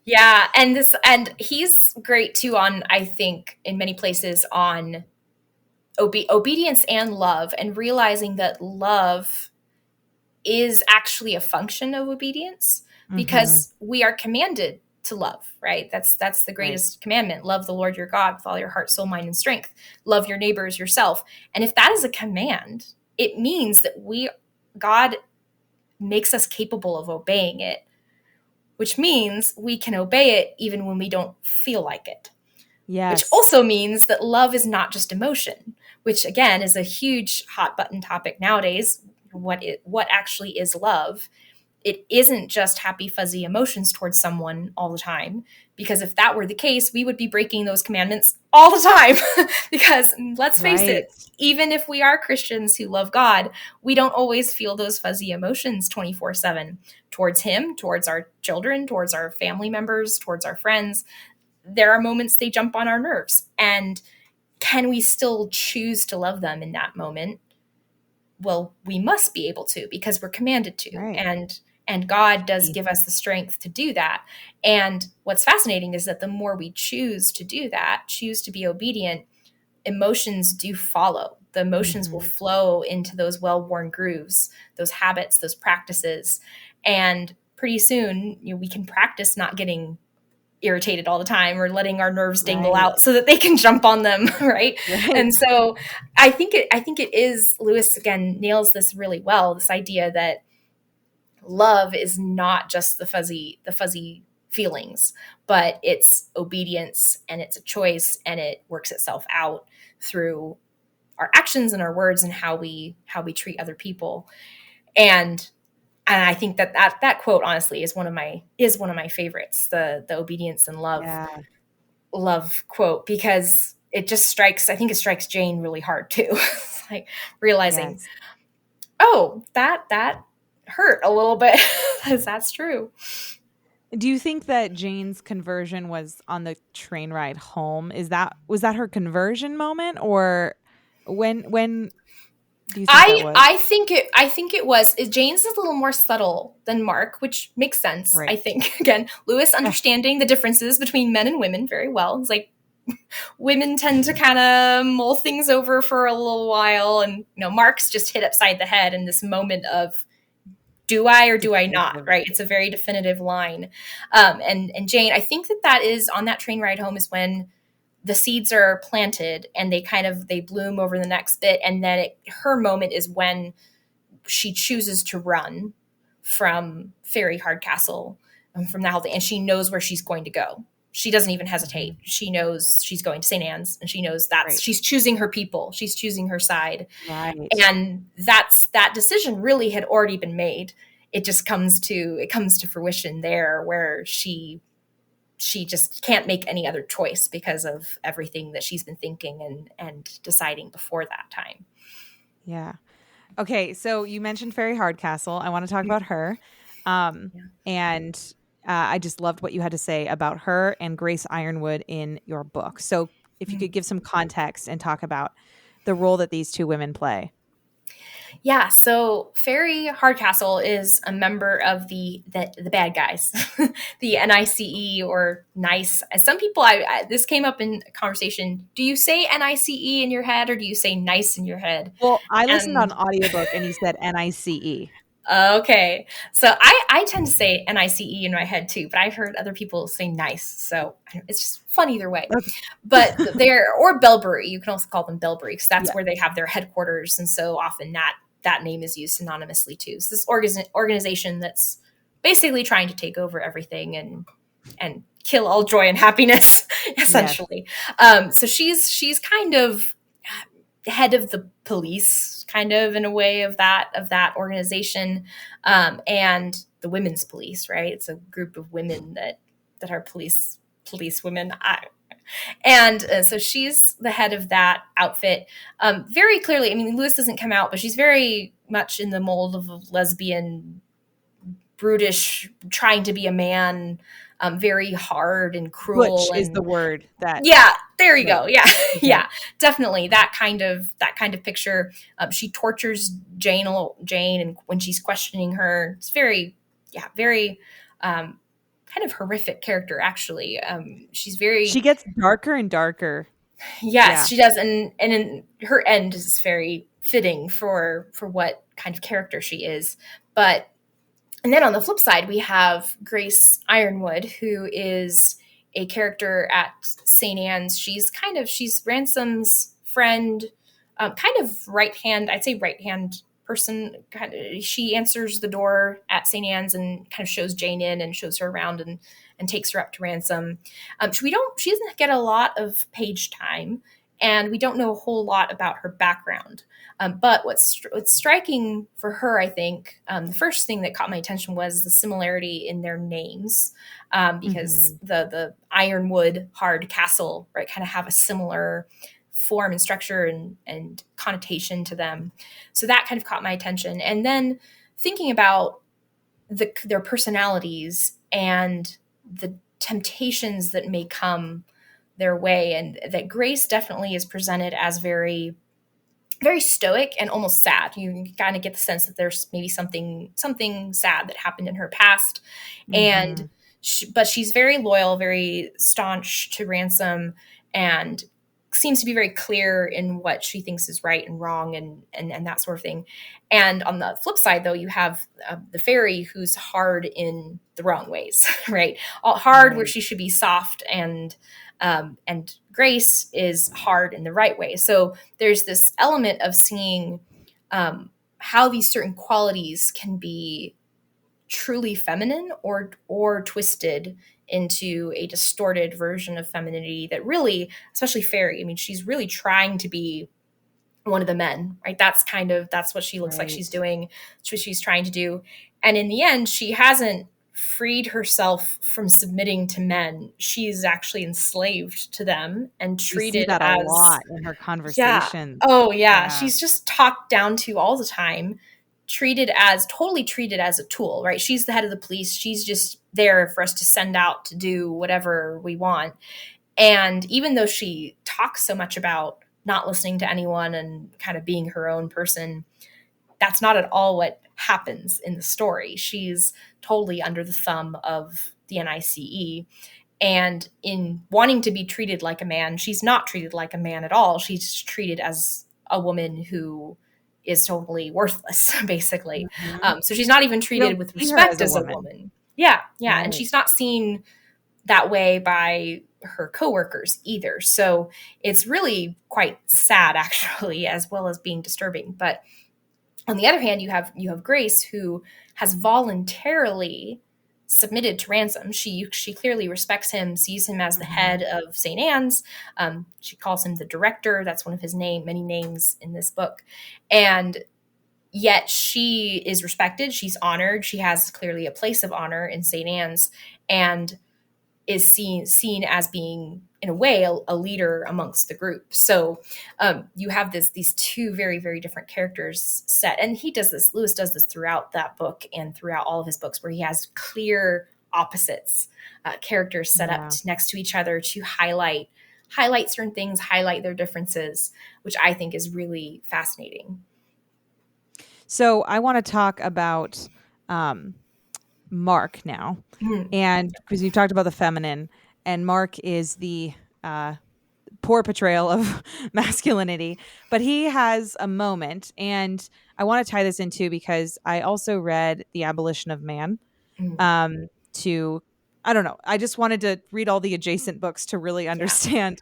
Yeah, and he's great too on, I think, in many places on obedience and love, and realizing that love is actually a function of obedience, Hmm. because we are commanded to love, right? That's the Right. greatest commandment. Love the Lord your God with all your heart, soul, mind, and strength. Love your neighbor as yourself. And if that is a command, it means that God makes us capable of obeying it, which means we can obey it even when we don't feel like it. Which Yes. also means that love is not just emotion, which again is a huge hot button topic nowadays. What actually is love? It isn't just happy fuzzy emotions towards someone all the time, because if that were the case, we would be breaking those commandments all the time. Because let's face Right. it, even if we are Christians who love God, we don't always feel those fuzzy emotions 24/7 towards him, towards our children, towards our family members, towards our friends. There are moments they jump on our nerves, and can we still choose to love them in that moment? Well, we must be able to, because we're commanded to, Right. and God does Key. give us the strength to do that. And what's fascinating is that the more we choose to do that, choose to be obedient, emotions do follow. The emotions will Hmm. flow into those well-worn grooves, those habits, those practices, and pretty soon, we can practice not getting irritated all the time, or letting our nerves dangle Right. out so that they can jump on them. Right. Right. And so I think it is, Lewis again nails this really well, this idea that love is not just the fuzzy feelings, but it's obedience, and it's a choice, and it works itself out through our actions and our words, and how we treat other people. And I think that quote honestly is one of my favorites, the obedience and Yeah. love quote, because I think it strikes Jane really hard too. It's like realizing, Yes. oh, that hurt a little bit, because that's true. Do you think that Jane's conversion was on the train ride home? Was that her conversion moment, or when do you think that I was? I think it was, Jane's is a little more subtle than Mark, which makes sense. I Right. think again, Lewis Yeah. understanding the differences between men and women very well. It's like women tend to kind of mull things over for a little while, and Mark's just hit upside the head in this moment of, do I or do I not? Definitive. Right? It's a very definitive line. And Jane, I think that is on that train ride home is when the seeds are planted, and they bloom over the next bit, and then her moment is when she chooses to run from Fairy Hardcastle, from the whole thing, and she knows where she's going to go. she doesn't even hesitate. Mhm. She knows she's going to St. Anne's, and she knows that's Right. she's choosing her people. She's choosing her side. Right. And that decision really had already been made. It comes to fruition there, where she just can't make any other choice because of everything that she's been thinking and deciding before that time. Yeah. Okay, so you mentioned Fairy Hardcastle. I want to talk about her. Um, Yeah. and I just loved what you had to say about her and Grace Ironwood in your book. So if you could give some context and talk about the role that these two women play. Yeah, so Fairy Hardcastle is a member of the bad guys, the NICE or NICE. Some people, this came up in conversation. Do you say NICE in your head, or do you say nice in your head? Well, I listened on And audiobook and he said NICE. okay, so I tend to say NICE in my head too, but I've heard other people say nice, so it's just fun either way. Okay. But they're or Bellbury, you can also call them Bellbury, because that's Yeah. where they have their headquarters, and so often that name is used synonymously too. So this organization that's basically trying to take over everything and kill all joy and happiness, Yes. essentially. So she's kind of head of the police, kind of in a way, of that organization, and the women's police. Right, it's a group of women that are police women. And so she's the head of that outfit. Very clearly, I mean, Lewis doesn't come out, but she's very much in the mold of a lesbian, brutish, trying to be a man, very hard and Butch cruel. is the And word that yeah, there you right. go. Yeah, Okay. yeah, definitely that kind of picture. She tortures Jane, and when she's questioning her, it's very, yeah, very. Kind of horrific character, actually. She's She very, gets darker and darker. yes, Yeah. she does, and in her end is very fitting for what kind of character she is. But and then on the flip side, we have Grace Ironwood, who is a character at St. Anne's. She's Ransom's friend, kind of right hand. I'd say right hand person. Kind of, she answers the door at St. Anne's and kind of shows Jane in and shows her around and takes her up to Ransom. She doesn't get a lot of page time, and we don't know a whole lot about her background. But what's striking for her, I think, the first thing that caught my attention was the similarity in their names, because Mhm. the Ironwood Hard Castle, right, kind of have a similar form and structure and connotation to them. So that kind of caught my attention. And then thinking about their personalities and the temptations that may come their way, and that Grace definitely is presented as very, very stoic and almost sad. You kind of get the sense that there's maybe something sad that happened in her past, and Mhm. but she's very loyal, very staunch to Ransom, and seems to be very clear in what she thinks is right and wrong, and that sort of thing. And on the flip side, though, you have the fairy, who's hard in the wrong ways, right? All hard where Right. she should be soft, and Grace is hard in the right way. So there's this element of seeing how these certain qualities can be truly feminine or twisted into a distorted version of femininity that really, especially Fairy, I mean, she's really trying to be one of the men, right? That's what she looks like she's Right. doing. That's what she's trying to do. And in the end, she hasn't freed herself from submitting to men. She's actually enslaved to them and We see treated that a as, lot in her yeah. conversations. Oh, yeah. Yeah. She's just talked down to all the time, totally treated as a tool, right? She's the head of the police. She's just there for us to send out to do whatever we want. And even though she talks so much about not listening to anyone and kind of being her own person, that's not at all what happens in the story. She's totally under the thumb of the NICE. And in wanting to be treated like a man, she's not treated like a man at all. She's treated as a woman who is totally worthless, basically. Mhm. So she's not even You treated don't with see her as respect a as a woman. woman. Yeah, yeah. And Right. she's not seen that way by her coworkers either. So it's really quite sad, actually, as well as being disturbing. But on the other hand, you have Grace, who has voluntarily submitted to Ransom. She clearly respects him, sees him as the head of St. Anne's. She calls him the director. That's one of his many names in this book. And yet she is respected. She's honored. She has clearly a place of honor in St. Anne's, and is seen as being, in a way, a leader amongst the group. So you have these two very, very different characters set. And Lewis does this throughout that book and throughout all of his books, where he has clear opposites, characters set up next to each other to highlight certain things, highlight their differences, which I think is really fascinating. So I want to talk about Mark now. And because you've talked about the feminine, and Mark is the poor portrayal of masculinity, but he has a moment, and I want to tie this into, because I also read The Abolition of Man. I don't know, I just wanted to read all the adjacent books to really understand.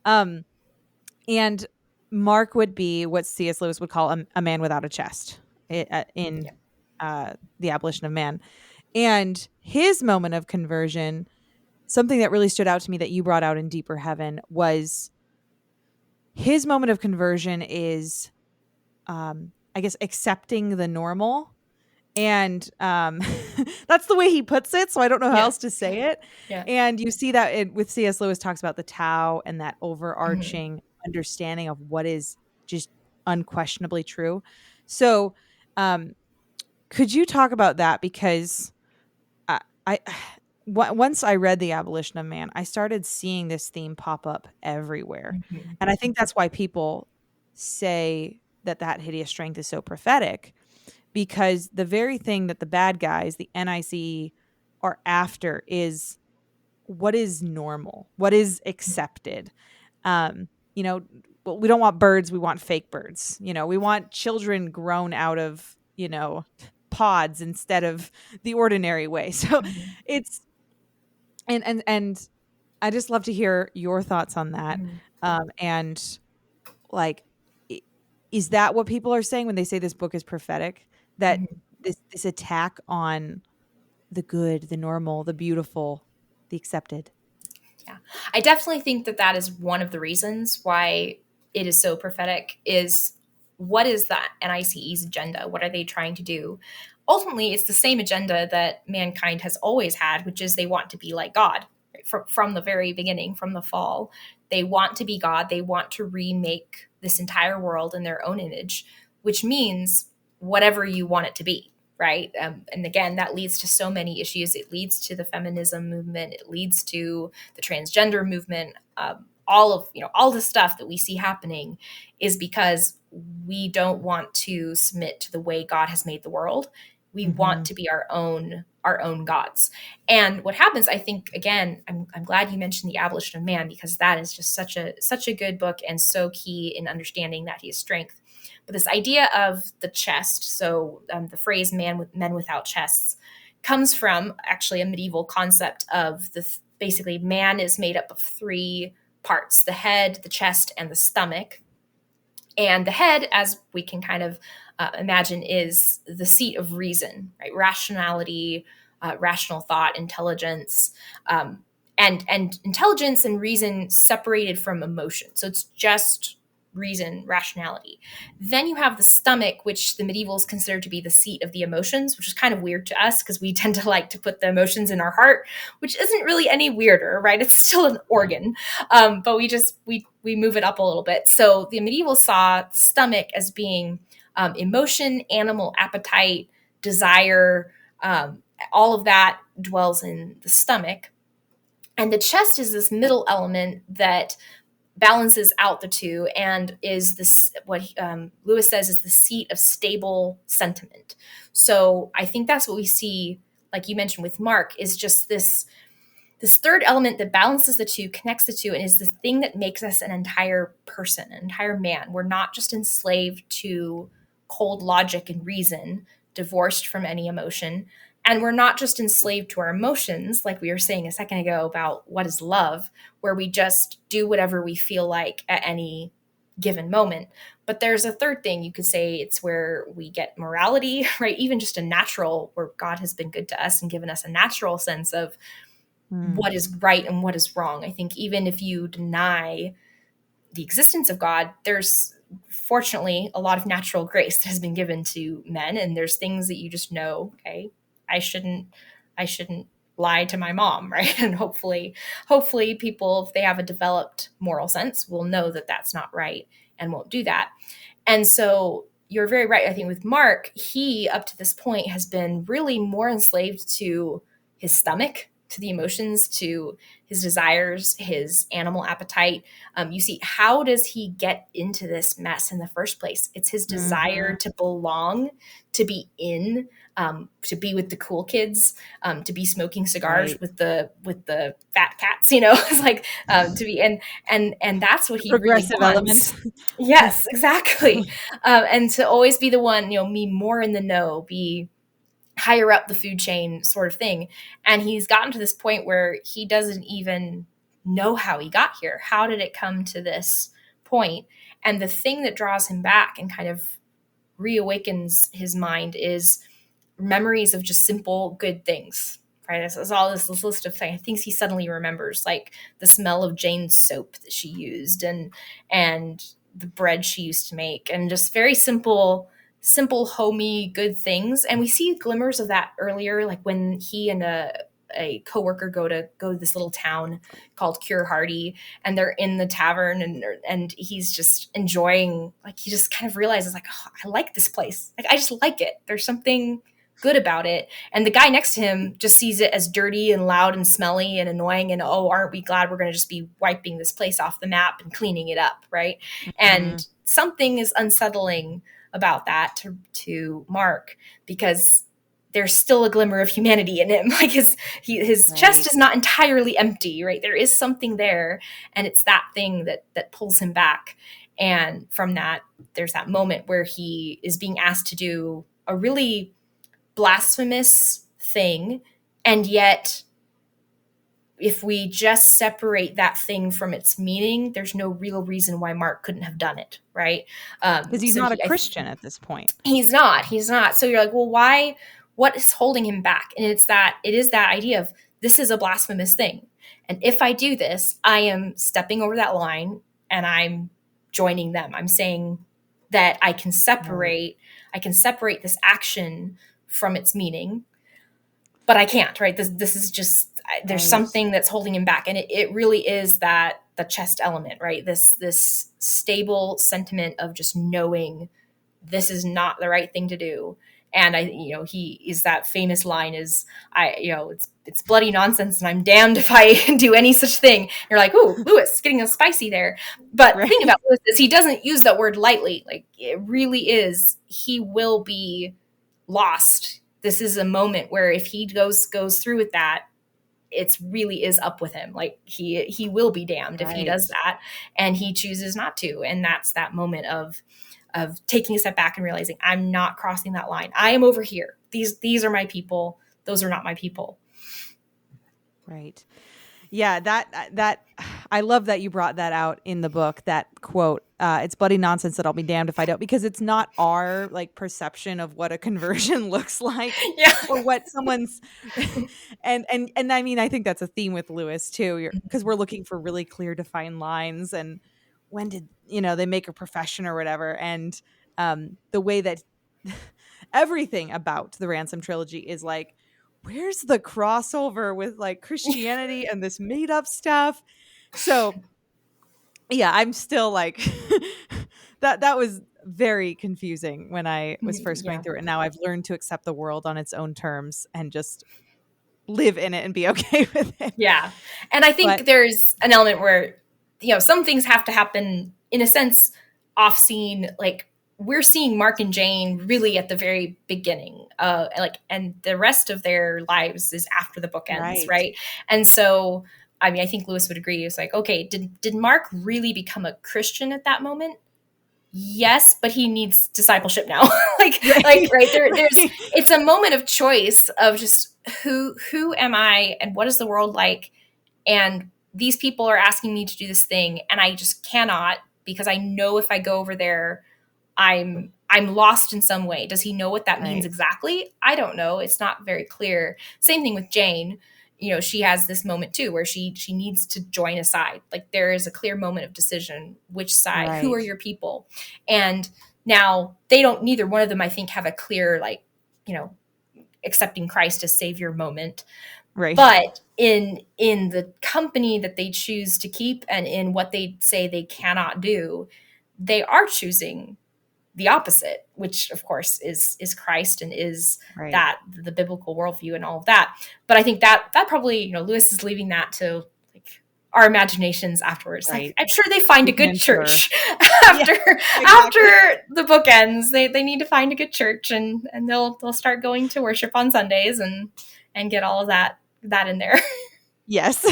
And Mark would be what C.S. Lewis would call a man without a chest in The Abolition of Man. And his moment of conversion, something that really stood out to me that you brought out in Deeper Heaven, was his moment of conversion is, I guess, accepting the normal. And that's the way he puts it, so I don't know how else to say it. And you see that with C.S. Lewis talks about the Tao and that overarching understanding of what is just unquestionably true. So could you talk about that? Because once I read The Abolition of Man, I started seeing this theme pop up everywhere. And I think that's why people say that hideous strength is so prophetic, because the very thing that the bad guys, the NIC, are after is what is normal, what is accepted. We don't want birds, we want fake birds. We want children grown out of, pods instead of the ordinary way. So it's, and I just love to hear your thoughts on that. And like, is that what people are saying when they say this book is prophetic? That this attack on the good, the normal, the beautiful, the accepted? Yeah, I definitely think that is one of the reasons why it is so prophetic. Is what is that NICE's agenda? What are they trying to do? Ultimately, it's the same agenda that mankind has always had, which is they want to be like God. Right? From the very beginning, from the fall, they want to be God. They want to remake this entire world in their own image, which means whatever you want it to be. Right. And again, that leads to so many issues. It leads to the feminism movement. It leads to the transgender movement. All the stuff that we see happening is because we don't want to submit to the way God has made the world. We want to be our own gods. And what happens, I think, again, I'm glad you mentioned The Abolition of Man, because that is just such a good book and so key in understanding that he is strength. But this idea of the chest, so the phrase men without chests, comes from actually a medieval concept of basically man is made up of three parts: the head, the chest, and the stomach. And the head, as we can kind of imagine, is the seat of reason, right? Rationality, rational thought, intelligence, and intelligence and reason separated from emotion. So it's just reason, rationality. Then you have the stomach, which the medievals consider to be the seat of the emotions, which is kind of weird to us because we tend to like to put the emotions in our heart, which isn't really any weirder, right? It's still an organ, but we move it up a little bit. So the medievals saw stomach as being emotion, animal appetite, desire, all of that dwells in the stomach. And the chest is this middle element that balances out the two and is this what Lewis says is the seat of stable sentiment. So I think that's what we see, like you mentioned with Mark, is just this third element that balances the two, connects the two, and is the thing that makes us an entire person, an entire man. We're not just enslaved to cold logic and reason, divorced from any emotion. And we're not just enslaved to our emotions, like we were saying a second ago about what is love, where we just do whatever we feel like at any given moment. But there's a third thing. You could say it's where we get morality, right? Even just a natural, where God has been good to us and given us a natural sense of Mm. what is right and what is wrong. I think even if you deny the existence of God, there's fortunately a lot of natural grace that has been given to men, and there's things that you just know, okay, I shouldn't I shouldn't lie to my mom, right? And hopefully people, if they have a developed moral sense, will know that that's not right and won't do that. And so you're very right. I think with Mark, he up to this point has been really more enslaved to his stomach, to the emotions, to his desires, his animal appetite. You see, how does he get into this mess in the first place? It's his Mm-hmm. desire to belong, to be in, to be with the cool kids, to be smoking cigars Right. with the fat cats. You know, it's like to be and that's what The he really progressive wants. element. Yes, exactly. And to always be the one, me more in the know, be higher up the food chain sort of thing. And he's gotten to this point where he doesn't even know how he got here. How did it come to this point? And the thing that draws him back and kind of reawakens his mind is memories of just simple good things. Right, it's all this list of things he suddenly remembers, like the smell of Jane's soap that she used, and the bread she used to make, and just very simple, homey, good things. And we see glimmers of that earlier, like when he and a coworker go to this little town called Cure Hardy, and they're in the tavern, and he's just enjoying, like he just kind of realizes, like, oh, I like this place. Like I just like it. There's something good about it. And the guy next to him just sees it as dirty and loud and smelly and annoying. And oh, aren't we glad we're going to just be wiping this place off the map and cleaning it up, right? Mm. And something is unsettling about that to Mark, because there's still a glimmer of humanity in him. Like his chest Right. is not entirely empty, right? There is something there, and it's that thing that pulls him back. And from that, there's that moment where he is being asked to do a really blasphemous thing, and yet if we just separate that thing from its meaning, there's no real reason why Mark couldn't have done it, right? Because he's So not a Christian at this point. he's not. So you're like, well, why? What is holding him back? And it is that idea of, this is a blasphemous thing, and if I do this, I am stepping over that line, and I'm joining them. I'm saying that Right. I can separate this action from its meaning, but I can't, right? This is just, there's Right. something that's holding him back. And it really is that the chest element, right? This stable sentiment of just knowing this is not the right thing to do. And he is, that famous line is, it's bloody nonsense, and I'm damned if I do any such thing. You're like, ooh, Lewis, getting a spicy there. But the thing Right. about Lewis is he doesn't use that word lightly. Like, it really is, he will be lost. This is a moment where if he goes through with that, it's really is up with him. Like he will be damned if he Right. does that, and he chooses not to. And that's that moment of taking a step back and realizing, I'm not crossing that line. I am over here. These are my people. Those are not my people. Right. Yeah, that I love that you brought that out in the book, that quote. It's bloody nonsense that I'll be damned if I don't, because it's not our like perception of what a conversion looks like, Yeah. or what someone's and I mean, I think that's a theme with Lewis too, because we're looking for really clear defined lines, and when did they make a profession or whatever. And the way that everything about the Ransom trilogy is like, where's the crossover with like Christianity and this made up stuff? So yeah, I'm still like that was very confusing when I was first going Yeah. through it. And now I've learned to accept the world on its own terms and just live in it and be okay with it. Yeah. And I But think there's an element where, some things have to happen in a sense off scene. Like, we're seeing Mark and Jane really at the very beginning, and the rest of their lives is after the book ends. right. Right. And so, I mean, I think Lewis would agree. It's like, okay, did Mark really become a Christian at that moment? Yes, but he needs discipleship now. like Right. right there's Right. it's a moment of choice of just, who am I, and what is the world like, and these people are asking me to do this thing, and I just cannot, because I know if I go over there, I'm lost in some way. Does he know what that means Right. exactly? I don't know. It's not very clear. Same thing with Jane. She has this moment too where she needs to join a side. Like, there is a clear moment of decision. Which side? Who are Right. your people? And now they don't. Neither one of them, I think, have a clear, like, accepting Christ as Savior moment. Right. But in the company that they choose to keep, and in what they say they cannot do, they are choosing the opposite, which of course is Christ, and is Right. that the biblical worldview and all of that. But I think that probably, Lewis is leaving that to, like, our imaginations afterwards. Like, Right. I'm sure they find We a can good infer. church Yeah, exactly. after the book ends. They need to find a good church, and they'll start going to worship on Sundays, and get all of that in there. Yes.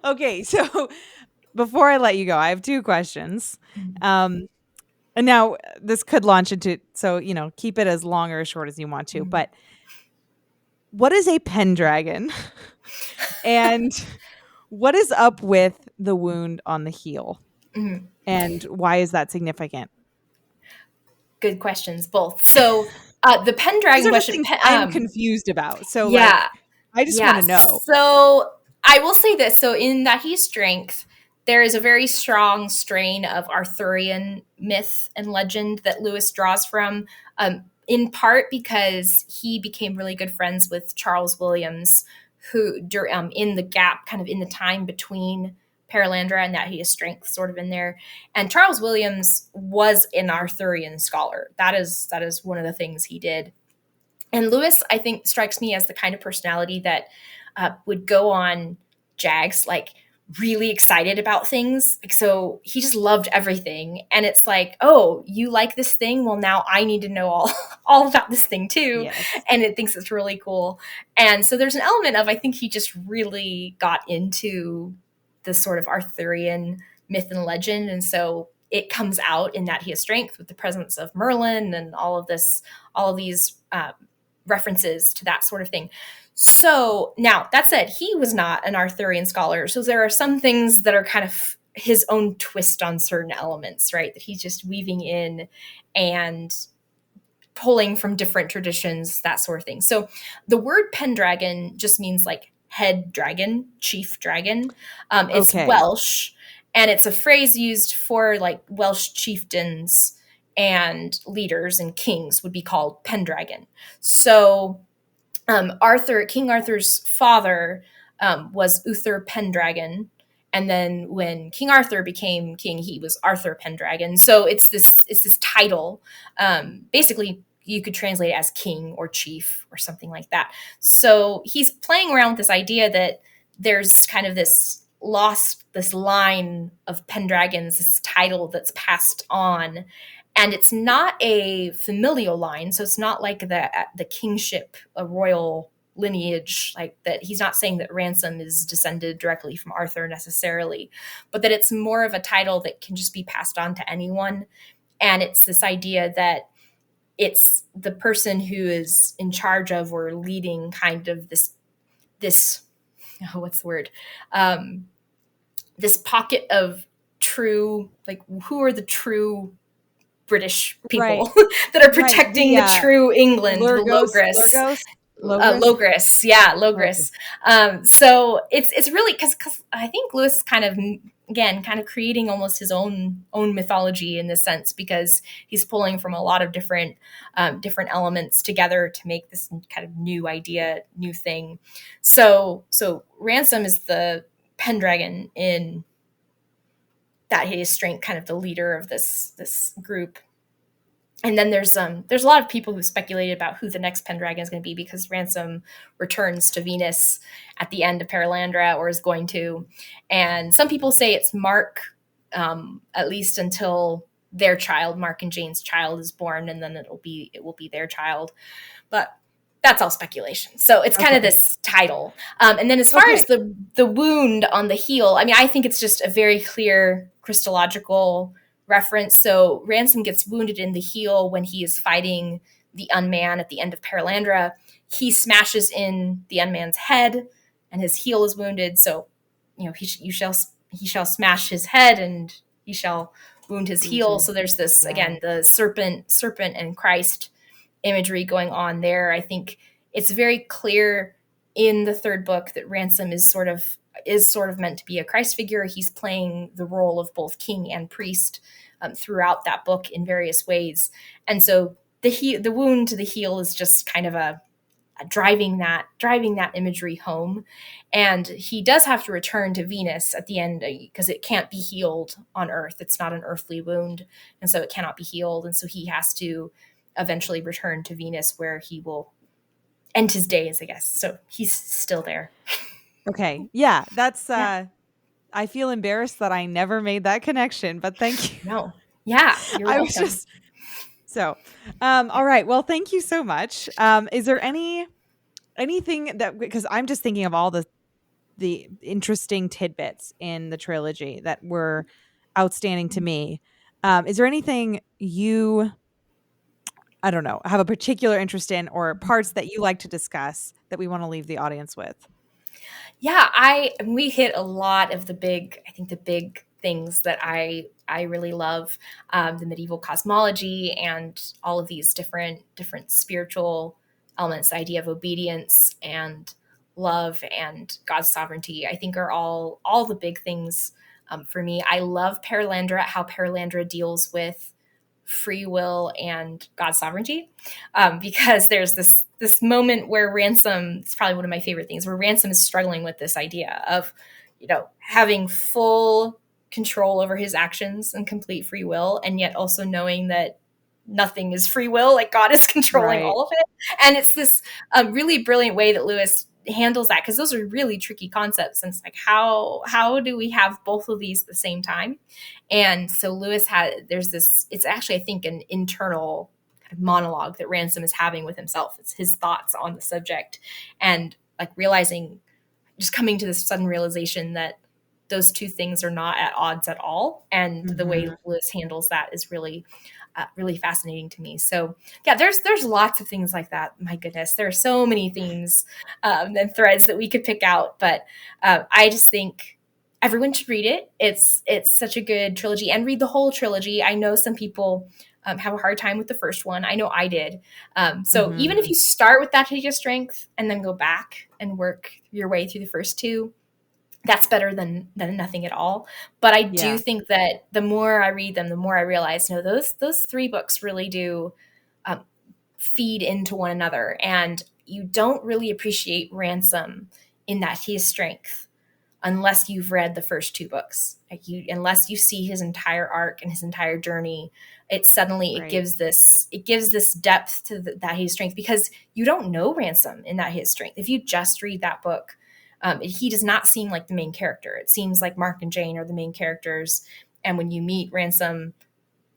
Okay, so before I let you go, I have two questions. And now this could launch into, so, keep it as long or as short as you want to, but what is a Pendragon? And what is up with the wound on the heel? Mhm. And why is that significant? Good questions, both. So, the These Pendragon are just question. things I'm confused about. So, Yeah, like, I just want yeah. to know. So I will say this. So in That He's Strength, there is a very strong strain of Arthurian myth and legend that Lewis draws from, in part because he became really good friends with Charles Williams, who, in the gap, kind of in the time between Paralandra and That He Is Strength, sort of in there. And Charles Williams was an Arthurian scholar. That is one of the things he did. And Lewis, I think, strikes me as the kind of personality that would go on jags, like, really excited about things. Like, so he just loved everything. And it's like, oh, you like this thing? Well, now I need to know all about this thing too. Yes. And it thinks it's really cool. And so there's an element of, I think he just really got into the sort of Arthurian myth and legend. And so it comes out in That He Has Strength, with the presence of Merlin and all of these references to that sort of thing. So now, that said, he was not an Arthurian scholar. So there are some things that are kind of his own twist on certain elements, right? That he's just weaving in and pulling from different traditions, that sort of thing. So the word Pendragon just means, like, head dragon, chief dragon. It's Okay. Welsh, and it's a phrase used for, like, Welsh chieftains and leaders and kings would be called Pendragon. So King Arthur's father was Uther Pendragon, and then when King Arthur became king, he was Arthur Pendragon. So it's this title. Basically, you could translate it as king or chief or something like that. So he's playing around with this idea that there's kind of this line of Pendragons, this title that's passed on, and it's not a familial line. So it's not like the kingship, a royal lineage, like that. He's not saying that Ransom is descended directly from Arthur necessarily, but that it's more of a title that can just be passed on to anyone. And it's this idea that it's the person who is in charge of or leading kind of this what's the word, this pocket of true, like, who are the true British Right. people that are Right. protecting the true England, the Logres. Logos. Logres, yeah, Okay. Logres. So it's really because I think Lewis is kind of, again, kind of creating almost his own mythology in this sense, because he's pulling from a lot of different elements together to make this kind of new idea, new thing. So Ransom is the Pendragon in That He Is Strength, kind of the leader of this group. And then there's a lot of people who speculated about who the next Pendragon is going to be, because Ransom returns to Venus at the end of Paralandra, or is going to. And some people say it's Mark, at least until their child, Mark and Jane's child, is born, and then it will be their child. But that's all speculation. So it's kind of this title. And then as far as the wound on the heel, I mean, I think it's just a very clear Christological reference. So Ransom gets wounded in the heel when he is fighting the Unman at the end of Paralandra. He smashes in the Unman's head, and his heel is wounded. So, he shall smash his head, and he shall wound his heel. Imagery. So there's this, Yeah. again, the serpent and Christ imagery going on there. I think it's very clear in the third book that Ransom is sort of meant to be a Christ figure. He's playing the role of both king and priest throughout that book in various ways. And so the wound to the heel is just kind of a driving that imagery home. And he does have to return to Venus at the end because it can't be healed on Earth. It's not an earthly wound, and so it cannot be healed. And so he has to eventually return to Venus, where he will end his days, I guess. So he's still there. Okay. Yeah. That's Yeah. I feel embarrassed that I never made that connection, but thank you. No. Yeah, you're I was welcome. just so all right. Well, thank you so much. Is there anything that, because I'm just thinking of all the interesting tidbits in the trilogy that were outstanding to me. Is there anything you, I don't know, have a particular interest in, or parts that you like to discuss that we want to leave the audience with? Yeah, we hit a lot of the big things that I really love, the medieval cosmology and all of these different spiritual elements. The idea of obedience and love and God's sovereignty, I think, are all the big things for me. I love Paralandra, how Paralandra deals with free will and God's sovereignty, because there's this moment where Ransom, it's probably one of my favorite things, where Ransom is struggling with this idea of, having full control over his actions and complete free will, and yet also knowing that nothing is free will, like God is controlling Right. all of it. And it's this really brilliant way that Lewis handles that, because those are really tricky concepts, and it's like, how do we have both of these at the same time? And so there's this, it's actually, I think, an internal kind of monologue that Ransom is having with himself. It's his thoughts on the subject, and like realizing, just coming to this sudden realization that those two things are not at odds at all. And the way Mhm. Lewis handles that is really really fascinating to me. So yeah, there's lots of things like that. My goodness, there are so many themes and threads that we could pick out. But I just think everyone should read it. It's such a good trilogy, and read the whole trilogy. I know some people have a hard time with the first one. I know I did. So even if Mhm. you start with that Hideous Strength and then go back and work your way through the first two, that's better than nothing at all. But I do Yeah. think that the more I read them, the more I realize, no, those three books really do um, feed into one another, and you don't really appreciate Ransom in that his strength unless you've read the first two books. Unless you see his entire arc and his entire journey, it Right. gives this depth to that his strength, because you don't know Ransom in that his strength. If you just read that book, he does not seem like the main character. It seems like Mark and Jane are the main characters. And when you meet Ransom,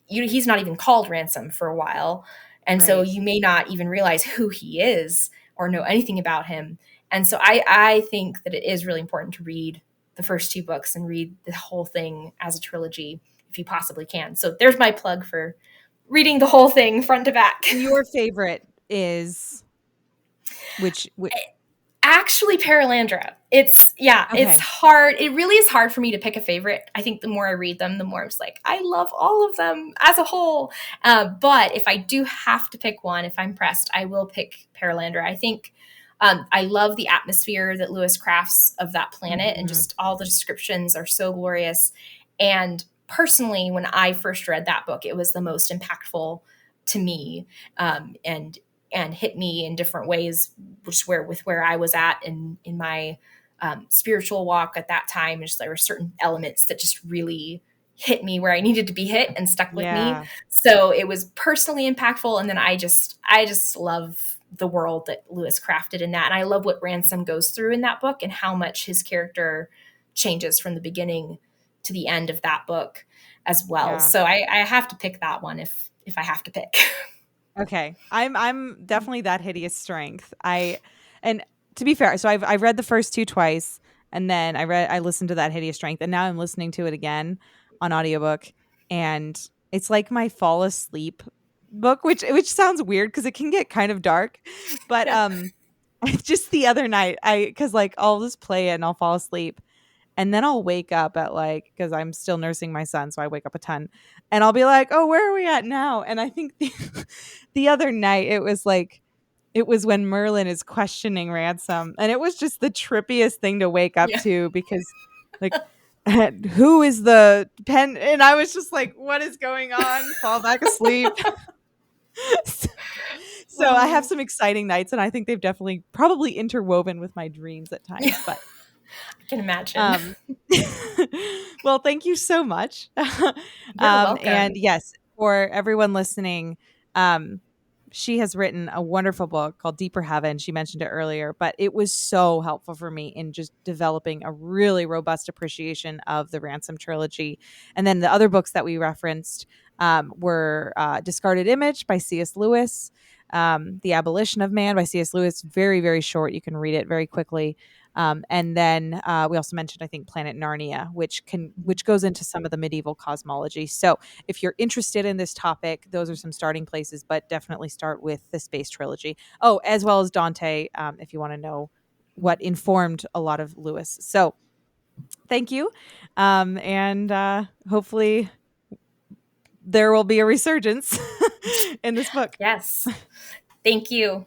he's not even called Ransom for a while. And so Right. you may not even realize who he is or know anything about him. And so I think that it is really important to read the first two books and read the whole thing as a trilogy if you possibly can. So there's my plug for reading the whole thing front to back. And your favorite is which Actually, Paralandra. It's okay. hard. It really is hard for me to pick a favorite. I think the more I read them, the more I'm just like, I love all of them as a whole. But if I do have to pick one, if I'm pressed, I will pick Paralandra. I think I love the atmosphere that Lewis crafts of that planet, and Mhm. just all the descriptions are so glorious. And personally, when I first read that book, it was the most impactful to me. And hit me in different ways, which where I was at in my spiritual walk at that time. Just there were certain elements that just really hit me where I needed to be hit and stuck with me. Yeah. So it was personally impactful. And then I just love the world that Lewis crafted in that. And I love what Ransom goes through in that book, and how much his character changes from the beginning to the end of that book as well. Yeah. So I have to pick that one if I have to pick. Okay. I'm definitely that hideous strength. And to be fair, so I've read the first two twice, and then I listened to that hideous strength, and now I'm listening to it again on audiobook, and it's like my fall asleep book, which sounds weird because it can get kind of dark. But Yeah. just the other night, I cuz like I'll just play it and I'll fall asleep. And then I'll wake up at like, because I'm still nursing my son, so I wake up at 10, and I'll be like, oh, where are we at now? And I think the other night it was when Merlin is questioning Ransom, and it was just the trippiest thing to wake up Yeah. to, because like, who is the pen? And I was just like, what is going on? Fall back asleep. So I have some exciting nights, and I think they've definitely probably interwoven with my dreams at times. Yeah, But I can imagine. um, well, thank you so much. You're And welcome. yes, for everyone listening, um, she has written a wonderful book called Deeper Heaven. She mentioned it earlier, but it was so helpful for me in just developing a really robust appreciation of the Ransom trilogy. And then the other books that we referenced were Discarded Image by C.S. Lewis, The Abolition of Man by C.S. Lewis. Very, very short. You can read it very quickly. And then we also mentioned, I think, Planet Narnia, which goes into some of the medieval cosmology. So if you're interested in this topic, those are some starting places, but definitely start with the Space Trilogy. Oh, as well as Dante, if you want to know what informed a lot of Lewis. So thank you. And hopefully there will be a resurgence in this book. Yes. Thank you.